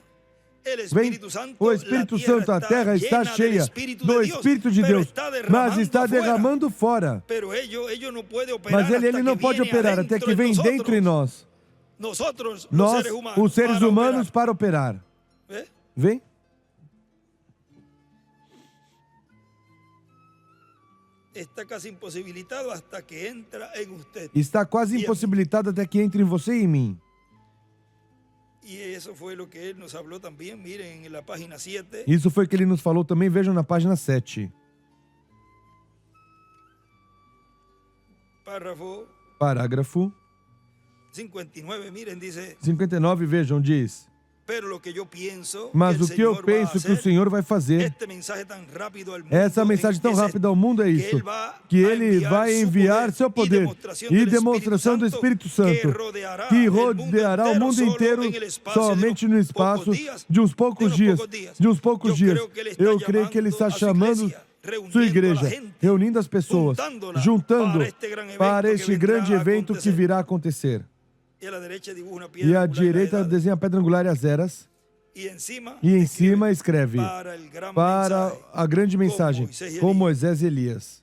Vem, o Espírito Santo, a terra está cheia do Espírito de Deus, mas está derramando fora. Mas ele não pode operar até que vem dentro de nós. Nós, os seres humanos, para operar. Vem? Está quase impossibilitado até que entra em você. Está quase impossibilitado até que entre em você e em mim. Isso foi o que ele nos falou também. Mirem na página 7. Isso foi o que ele nos falou também. Vejam na página 7. Parágrafo 59. Mirem, diz. 59, vejam, diz. Mas o que eu penso que o Senhor vai fazer, essa mensagem tão rápida ao mundo é isso, que Ele vai enviar seu poder e demonstração do Espírito Santo, que rodeará o mundo inteiro somente no espaço de uns poucos dias. Eu creio que Ele está chamando sua igreja, reunindo as pessoas, juntando para este grande evento que virá acontecer. E à direita desenha a pedra angular e as eras. E em cima escreve para a grande mensagem, com Moisés e Elias.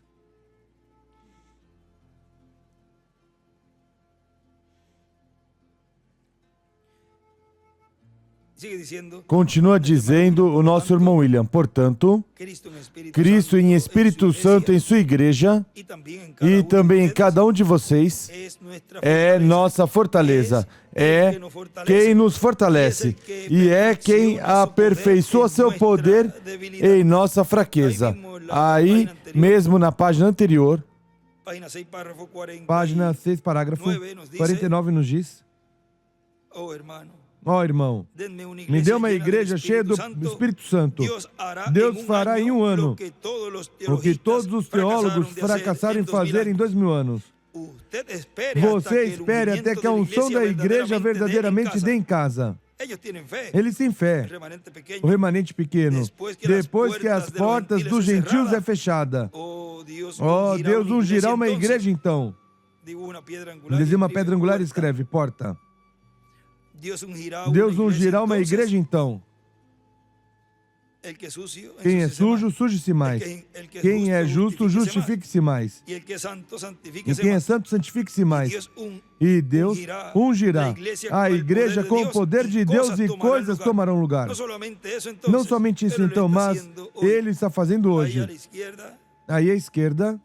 Continua dizendo o nosso irmão William. Portanto, Cristo em Espírito Santo em sua igreja e também em cada um de vocês é nossa fortaleza, é quem nos fortalece e é quem aperfeiçoa seu poder em nossa fraqueza. Aí, mesmo na página anterior, página 6, parágrafo 49 nos diz: ó, irmão, me dê uma igreja cheia do Espírito Santo. Deus fará em um ano o que todos os teólogos fracassaram em fazer em 2000 anos. Você espere até que a unção da igreja verdadeiramente dê em casa. Eles têm fé. O remanente pequeno. Depois que as portas dos gentios é fechada. Oh, Deus ungirá uma igreja então. Desenha uma pedra angular e escreve porta. Deus ungirá uma igreja então. Quem é sujo, suje-se mais. Quem é justo, justifique-se mais. E quem é santo, santifique-se mais. E Deus ungirá a igreja com o poder de Deus e coisas tomarão lugar. Não somente isso então, mas Ele está fazendo hoje. Aí à esquerda,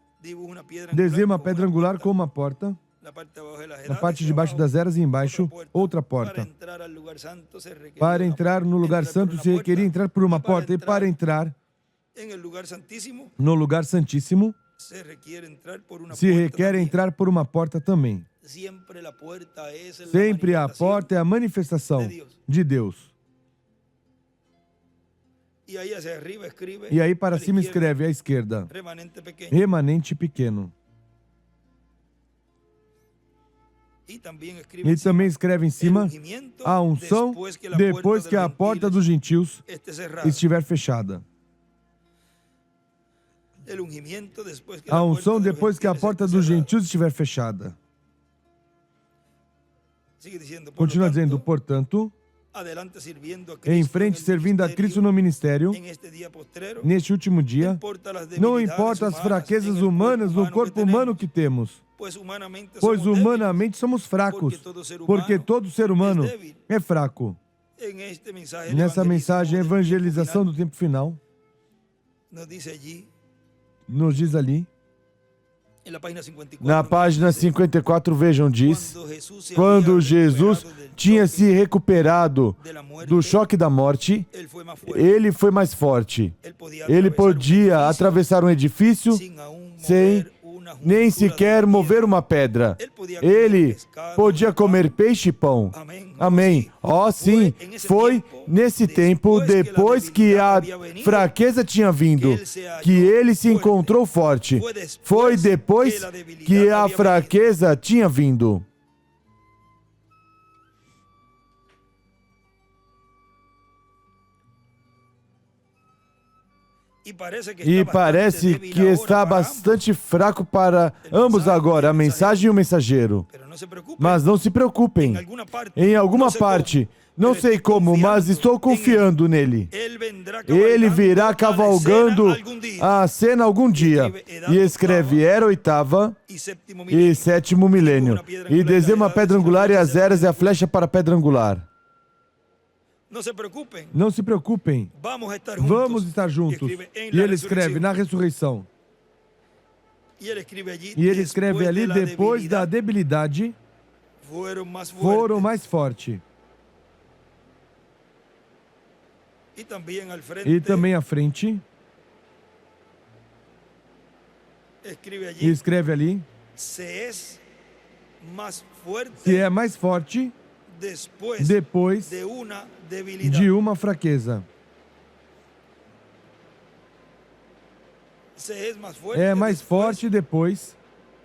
desenha uma pedra angular com uma porta. Na parte de baixo das eras e embaixo, outra porta. Para entrar no lugar santo, se requeria entrar por uma porta. E para entrar no lugar santíssimo, se requer entrar por uma porta também. Sempre a porta é a manifestação de Deus. E aí para cima escreve à esquerda, remanente pequeno. E também escreve em cima a unção depois que a porta dos gentios estiver fechada. A unção depois que a porta dos gentios estiver fechada. Continua dizendo, portanto, em frente servindo a Cristo no ministério, neste último dia, não importa as fraquezas humanas no corpo humano que temos, pois humanamente somos fracos, porque todo ser humano é fraco. Nessa mensagem, evangelização do tempo final, nos diz ali, na página 54, vejam, diz, quando Jesus tinha se recuperado do choque da morte, ele foi mais forte. Ele podia atravessar um edifício sem nem sequer mover uma pedra. Ele podia comer peixe e pão. Amém. Oh, sim, foi nesse tempo, depois que a fraqueza tinha vindo, que ele se encontrou forte. Foi depois que a fraqueza tinha vindo. E parece que está bastante fraco para ambos agora, a mensagem e o mensageiro. Mas não se preocupem. Em alguma parte, não sei como, mas estou confiando nele. Ele virá cavalgando a cena algum dia. E escreve Era oitava e sétimo milênio. E desenha uma pedra angular e as eras e a flecha para a pedra angular. Não se preocupem. Vamos estar juntos. E ele escreve na ressurreição. E ele escreve ali, depois da debilidade, foram mais fortes. E também à frente, e escreve ali, se é mais forte depois de uma fraqueza. É mais forte depois,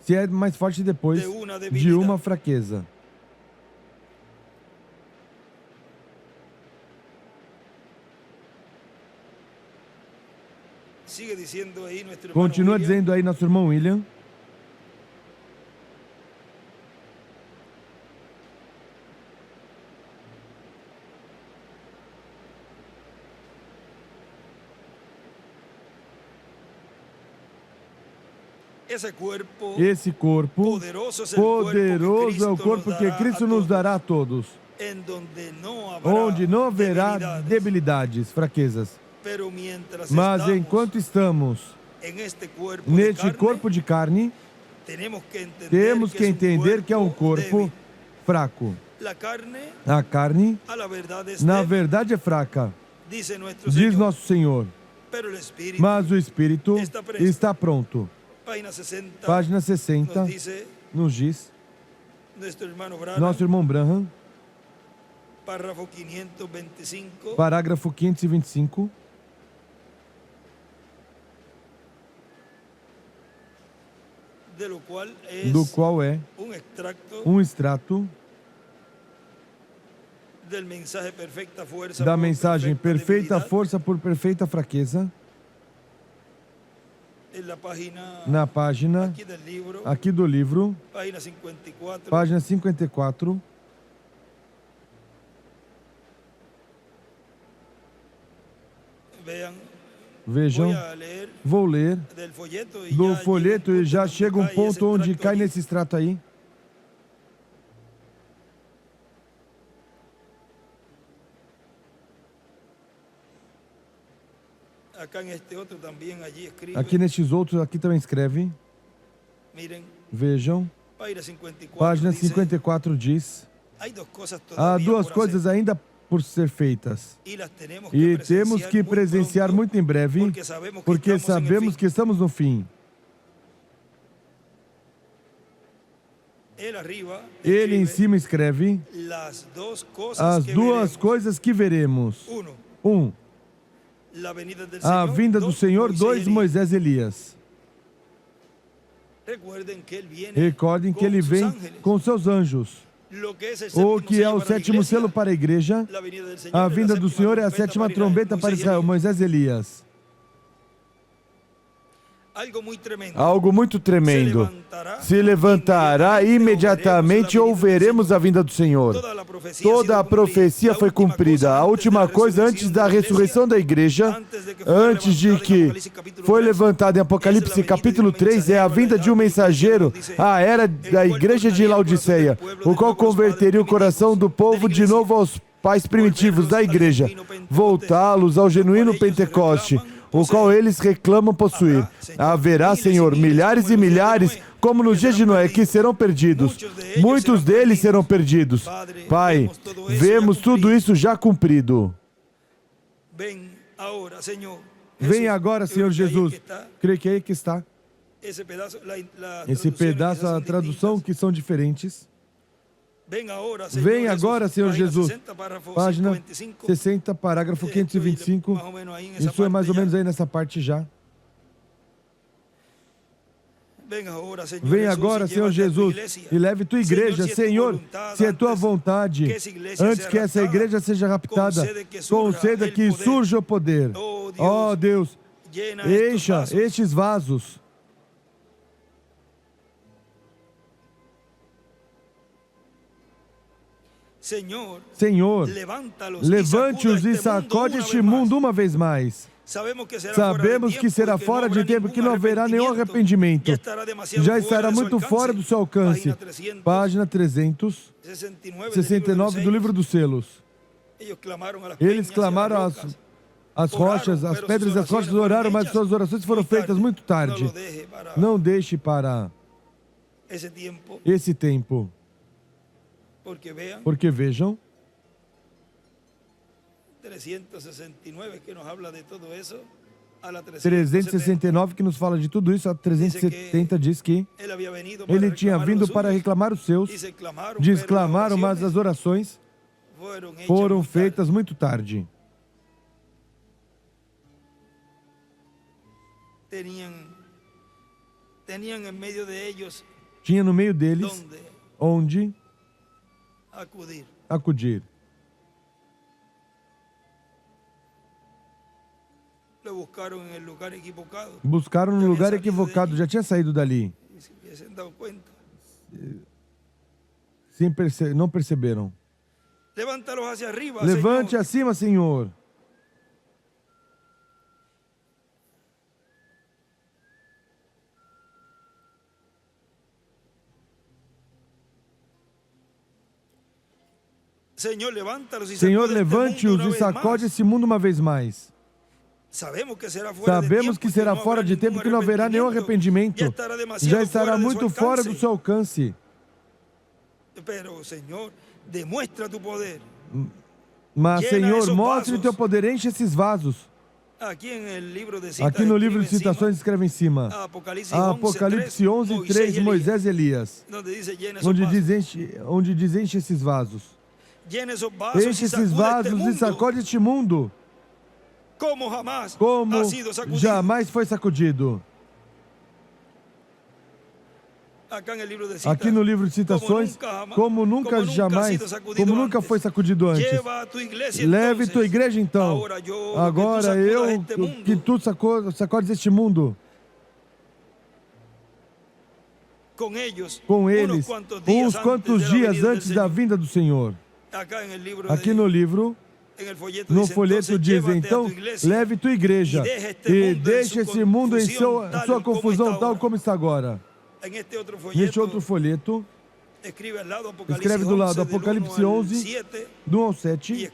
se é mais forte depois de uma fraqueza. Continua dizendo aí nosso irmão William. Esse corpo poderoso é o corpo que Cristo nos dará a todos, onde não haverá debilidades, fraquezas. Mas enquanto estamos neste corpo de carne, temos que entender que é um corpo fraco. A carne, na verdade, é fraca, diz nosso Senhor, mas o Espírito está pronto. Página 60 nos diz, nosso irmão Branham, parágrafo 525, do qual é um extrato da mensagem Perfeita Força por Perfeita Fraqueza, na página aqui do livro, página 54, vejam, vou ler do folheto e já chega um ponto onde cai nesse extrato aí. Aqui nestes outros, aqui também escreve. Vejam, página 54 diz, há duas coisas ainda por ser feitas e temos que presenciar muito em breve, porque sabemos que estamos no fim. Ele em cima escreve as duas coisas que veremos. 1. A vinda do Senhor, 2. Moisés e Elias. Recordem que ele vem com seus anjos. O que é o sétimo selo para a igreja? A vinda do Senhor é a sétima trombeta para Israel, Moisés e Elias. algo muito tremendo. Se levantará imediatamente ou veremos a vinda do Senhor. Toda a profecia foi cumprida. A última coisa antes da ressurreição da igreja, antes de que foi levantada em Apocalipse capítulo 3, é a vinda de um mensageiro, a era da igreja de Laodiceia, o qual converteria o coração do povo de novo aos pais primitivos da igreja, voltá-los ao genuíno Pentecoste, o qual eles reclamam possuir. Haverá, Senhor, milhares e milhares, como nos dias de Noé, que serão perdidos. Muitos deles serão perdidos. Pai, vemos tudo isso já cumprido. Vem agora, Senhor Jesus. Creio que é aí que está. Esse pedaço, a tradução, que são diferentes. Vem agora, Senhor Jesus. Página 60, parágrafo 525. Isso é mais ou menos aí nessa parte já. Vem agora, Senhor Jesus, e leve tua igreja. Senhor, se é tua vontade, antes que essa igreja seja raptada, conceda que surja o poder. Ó Deus, encha estes vasos. Senhor, levante-os e sacode este mundo uma vez mais. Sabemos que será fora de tempo, que não haverá nenhum arrependimento. Já estará muito fora do seu alcance. Página 369 do livro dos selos. Eles clamaram às rochas, as pedras das rochas oraram, mas suas orações foram feitas muito tarde. Não deixe para esse tempo. Porque vejam, 369 que nos fala de tudo isso, a 370 diz que ele tinha vindo para reclamar os seus, diz clamaram, mas as orações foram feitas muito tarde. Tinha no meio deles onde acudir. Buscaram no lugar equivocado, já tinha saído dali. Não perceberam. Levante acima, Senhor. Senhor, levante-os e sacode esse mundo uma vez mais. Sabemos que será fora de tempo, que não haverá nenhum arrependimento. Já estará muito fora do seu alcance. Mas, Senhor, mostre o teu poder, enche esses vasos. Aqui no livro de citações escreve em cima. Apocalipse 11, 3, Moisés e Elias. Onde diz enche esses vasos. Enche esses vasos e sacode este mundo como jamais foi sacudido. Aqui no livro de citações, como nunca foi sacudido antes. Leve tua igreja então. Agora que tu sacodes este mundo. Com eles, uns quantos dias antes da vinda do Senhor. Aqui no livro, no folheto diz, então, leve tua igreja e deixe esse mundo em sua confusão tal como está agora. Neste outro folheto, escreve do lado Apocalipse 11, do 1 ao 7,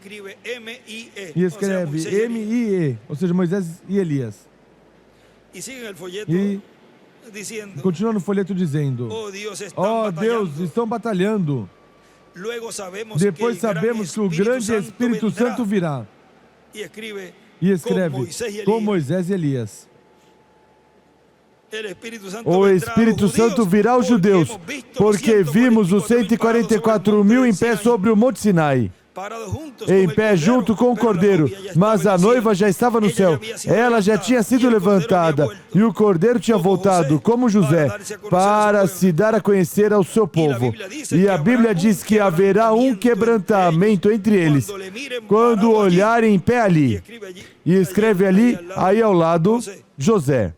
e escreve M-I-E, ou seja, Moisés e Elias. E continua no folheto dizendo, ó Deus, estão batalhando. Depois sabemos que o grande Espírito Santo virá. E escreve, com Moisés e Elias. O Espírito Santo virá aos judeus, porque vimos os 144.000 em pé sobre o Monte Sinai, em pé junto com o Cordeiro, mas a noiva já estava no céu. Ela já tinha sido levantada e o Cordeiro tinha voltado, como José, para se dar a conhecer ao seu povo. E a Bíblia diz que haverá um quebrantamento entre eles, quando olharem em pé ali. E escreve ali, aí ao lado, José.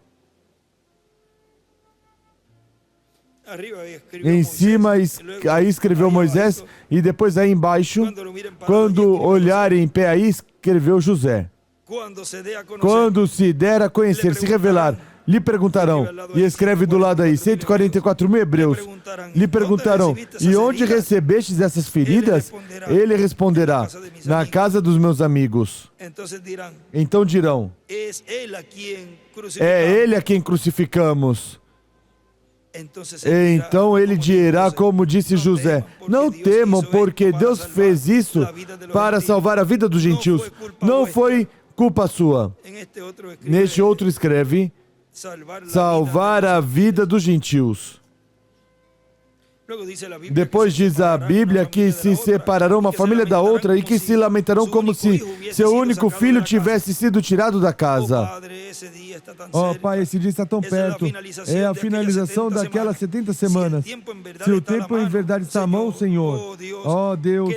Em cima, aí escreveu Moisés, e depois aí embaixo, quando olharem em pé aí, escreveu José. Quando se der a conhecer, se revelar, lhe perguntarão, e escreve do lado aí, 144 mil hebreus, lhe perguntarão, e onde recebestes essas feridas? Ele responderá, na casa dos meus amigos. Então dirão, é ele a quem crucificamos. Então ele dirá, como disse José, não temam, porque Deus fez isso para salvar a vida dos gentios. Não foi culpa sua. Neste outro escreve, salvar a vida dos gentios. Depois diz a Bíblia que se separarão uma família da outra e que se lamentarão como se seu único filho tivesse sido tirado da casa. Oh Pai, esse dia está tão perto. É a finalização daquelas 70 semanas. Se o tempo em verdade está à mão, Senhor. Oh Deus,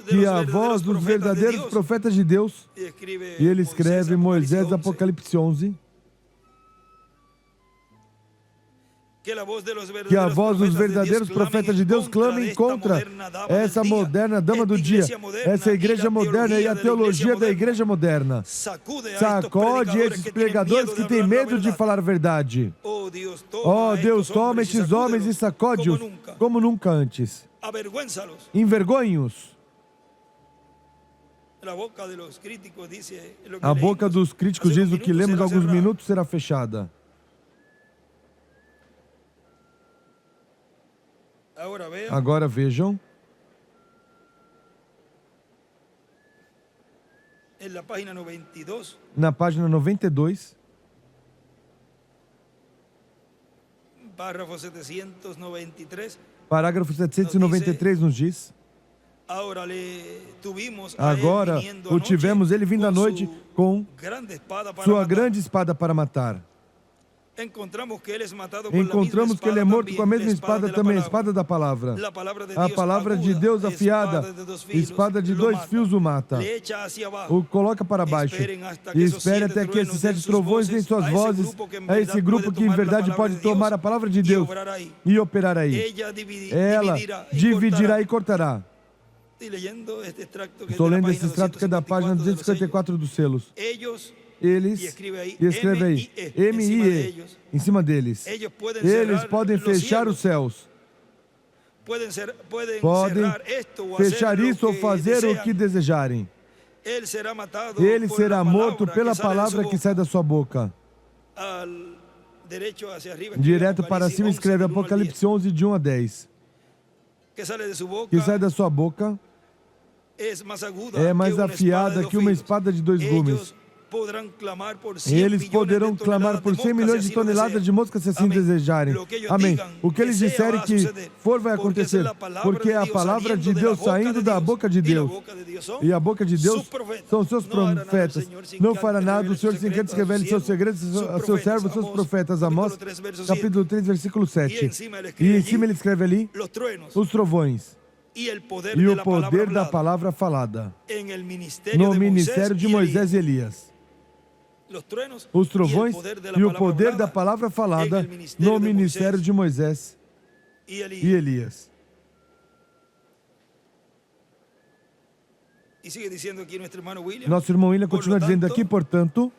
que a voz dos verdadeiros profetas de Deus. E ele escreve em Moisés, Apocalipse 11. Que a voz dos verdadeiros profetas de Deus clame contra essa moderna dama do dia, essa igreja moderna e a teologia da igreja moderna. Sacode esses pregadores que têm medo de falar a verdade. Oh Deus, toma estes homens e sacode-os como nunca antes. Envergonhe-os. A boca dos críticos diz o que lemos há alguns minutos será fechada. Agora vejam. Na página 92. Parágrafo 793 nos diz. Agora o tivemos ele vindo à noite com sua grande espada para matar. Encontramos que ele é morto com a mesma espada também, a espada da palavra. A palavra de Deus afiada, espada de 2 fios o mata. O coloca para baixo. E espere até que esses 7 trovões deem suas vozes a esse grupo que em verdade pode tomar a palavra de Deus e operar aí. Ela dividirá e cortará. Estou lendo esse extrato que é da página 254 dos selos. Eles, e escreve aí, M-I-E, em cima deles. Eles podem fechar os céus. Podem fechar isso ou fazer o que desejarem. Ele será morto pela palavra que sai da sua boca. Direto para cima escreve Apocalipse 11, de 1 a 10. Que sai da sua boca é mais afiada que uma espada de 2 gumes. Eles poderão clamar por 100 milhões de toneladas de moscas se assim desejarem. Amém. O que eles disserem que for vai acontecer, porque é a palavra de Deus saindo da boca de Deus. E a boca de Deus são seus profetas. Não fará nada o Senhor sem que antes revele seus segredos a seus servos, seus profetas. Amós, capítulo 3, versículo 7. E em cima ele escreve ali, os trovões. E o poder da palavra falada. No ministério de Moisés e Elias. Os trovões e o poder da palavra falada no ministério de Moisés e Elias. Nosso irmão William continua dizendo aqui, portanto,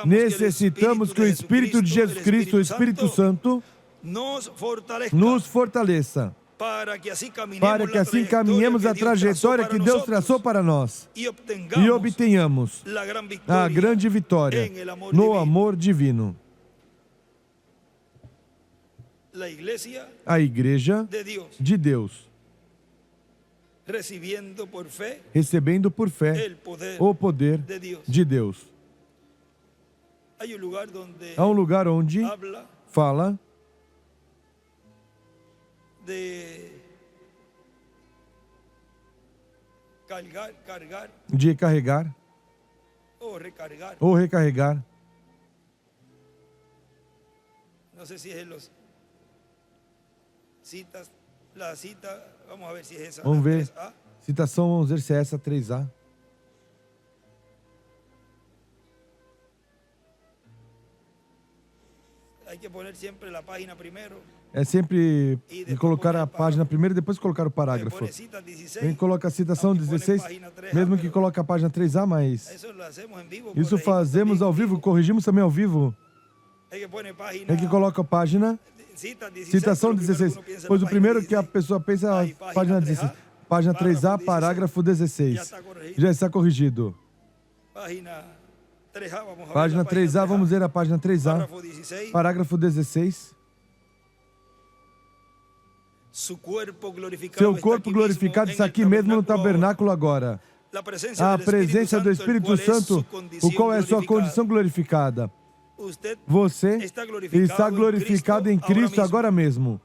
necessitamos que o Espírito de Jesus Cristo, o Espírito Santo, nos fortaleça, para que assim caminhemos a trajetória que Deus traçou para nós e obtenhamos a grande vitória no amor divino. A igreja de Deus, recebendo por fé o poder de Deus. Há um lugar onde fala de carregar ou recarregar. Não sei se é los citas, la cita, vamos ver se é essa. Vamos ver. Citação, vamos ver se é essa 3A. Hay que poner siempre la página primero. é sempre colocar a página primeiro e depois colocar o parágrafo. Quem coloca a citação 16, mesmo que coloque a página 3A, mas isso fazemos ao vivo, corrigimos também ao vivo. É que coloca a página, citação 16, pois o primeiro que a pessoa pensa é a página 16. Página 3A, parágrafo 16. Já está corrigido. Página 3A, vamos ver a página 3A, parágrafo 16. Seu corpo glorificado está aqui mesmo no tabernáculo agora. A presença do Espírito Santo, o qual é a sua condição glorificada. Você está glorificado em Cristo agora mesmo.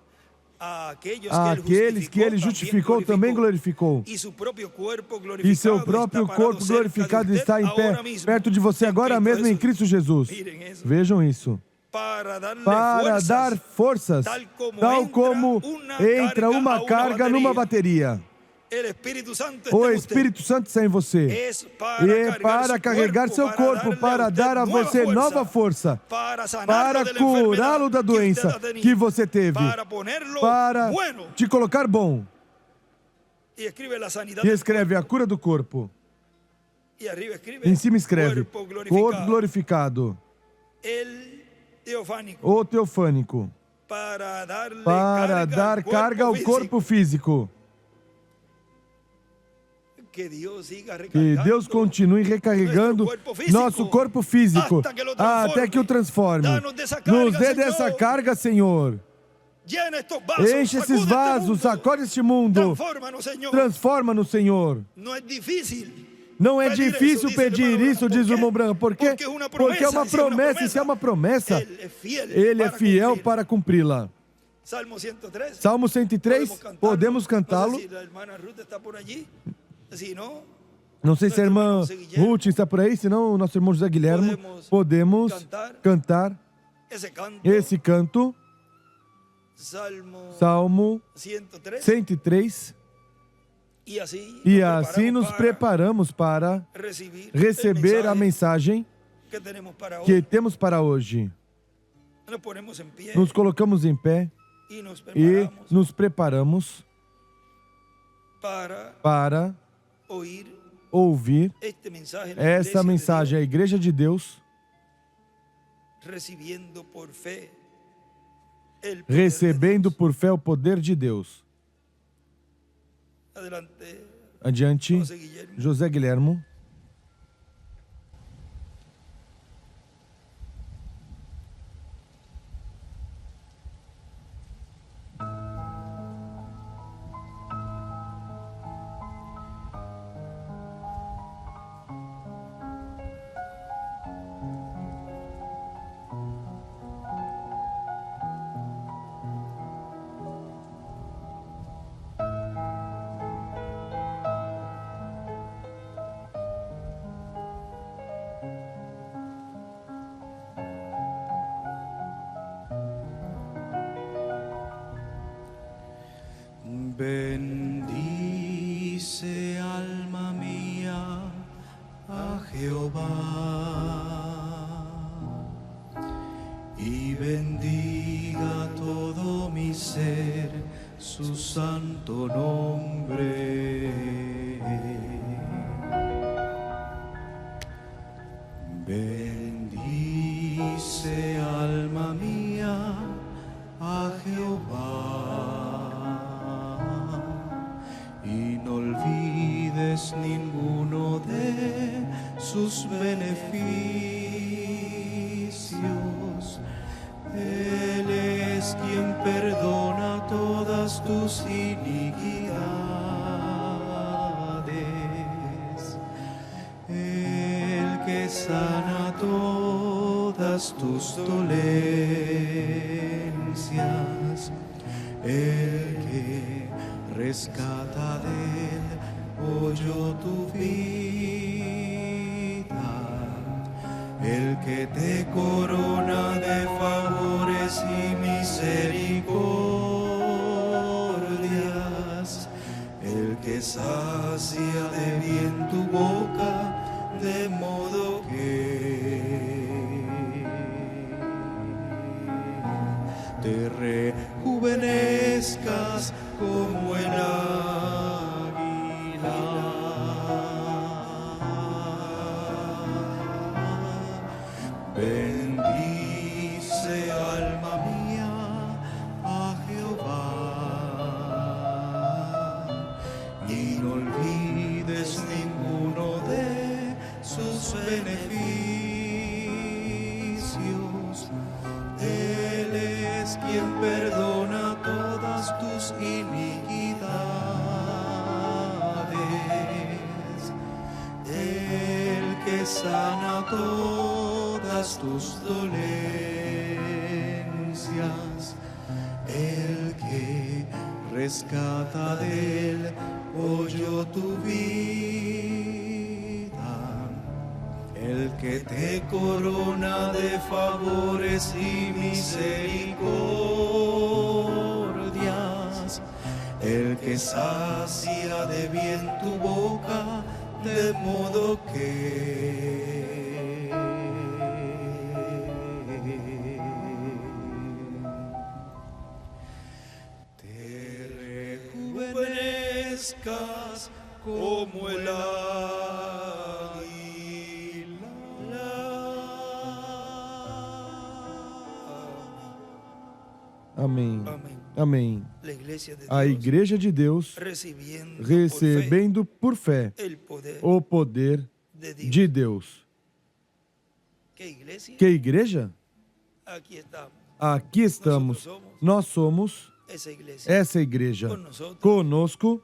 Aqueles que Ele justificou também glorificou. E seu próprio corpo glorificado está em pé, perto de você agora mesmo em Cristo Jesus. Vejam isso. Para dar forças, tal como entra uma carga numa bateria. O Espírito Santo está em você. E é para carregar seu corpo, para dar a você nova força, para curá-lo da doença que você teve, para te colocar bom. E escreve a cura do corpo. Em cima escreve, corpo glorificado. O teofânico. Para dar carga ao corpo físico. Que Deus continue recarregando nosso corpo físico até que o transforme. Nos dê dessa carga, Senhor. Enche esses vasos, sacode este mundo. Transforma-nos, Senhor. Não é difícil pedir isso, diz o irmão Branham. Por quê? Porque é uma promessa, e se é uma promessa, Ele é fiel para cumpri-la. Salmo 103, podemos cantá-lo. Não sei se a irmã Ruth está por aí, senão o nosso irmão José Guilherme. Podemos cantar esse canto. Salmo 103. E assim nos preparamos para receber a mensagem que temos para hoje. Nos colocamos em pé e nos preparamos para ouvir esta mensagem. A Igreja de Deus recebendo por fé o poder de Deus. Adiante, José Guilherme. Bendice alma mía a Jehová y bendiga todo mi ser su santo nombre. Bendice alma mía a Jehová. Ninguno de sus beneficios. Él es quien perdona todas tus iniquidades, el que sana todas tus dolencias, el que rescata del hoyo tu vida, el que te corona de favores y misericordias, el que sacia de bien tu boca, de modo que te rejuvenezcas como el águila. Bendice, alma mía, a Jehová, y no olvides ninguno de sus beneficios. Él es quien perdona todas tus iniquidades, el que sana todas tus dolencias, el que rescata del hoyo tu vida, el que te corona de favores y misericordias, el que sacia de bien tu boca, de modo que te rejuvenezcas como el Amém. Amém. Amém. La iglesia de A Dios, Igreja de Deus, recebendo por fé el poder o poder de Dios. de Deus. ¿Qué iglesia? Que igreja? Aquí estamos. Aqui estamos. Nós somos Esa iglesia. essa igreja. Con nosotros Conosco,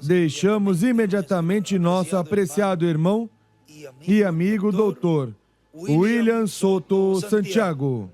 deixamos imediatamente nosso apreciado irmão y e amigo doutor William Soto Santiago.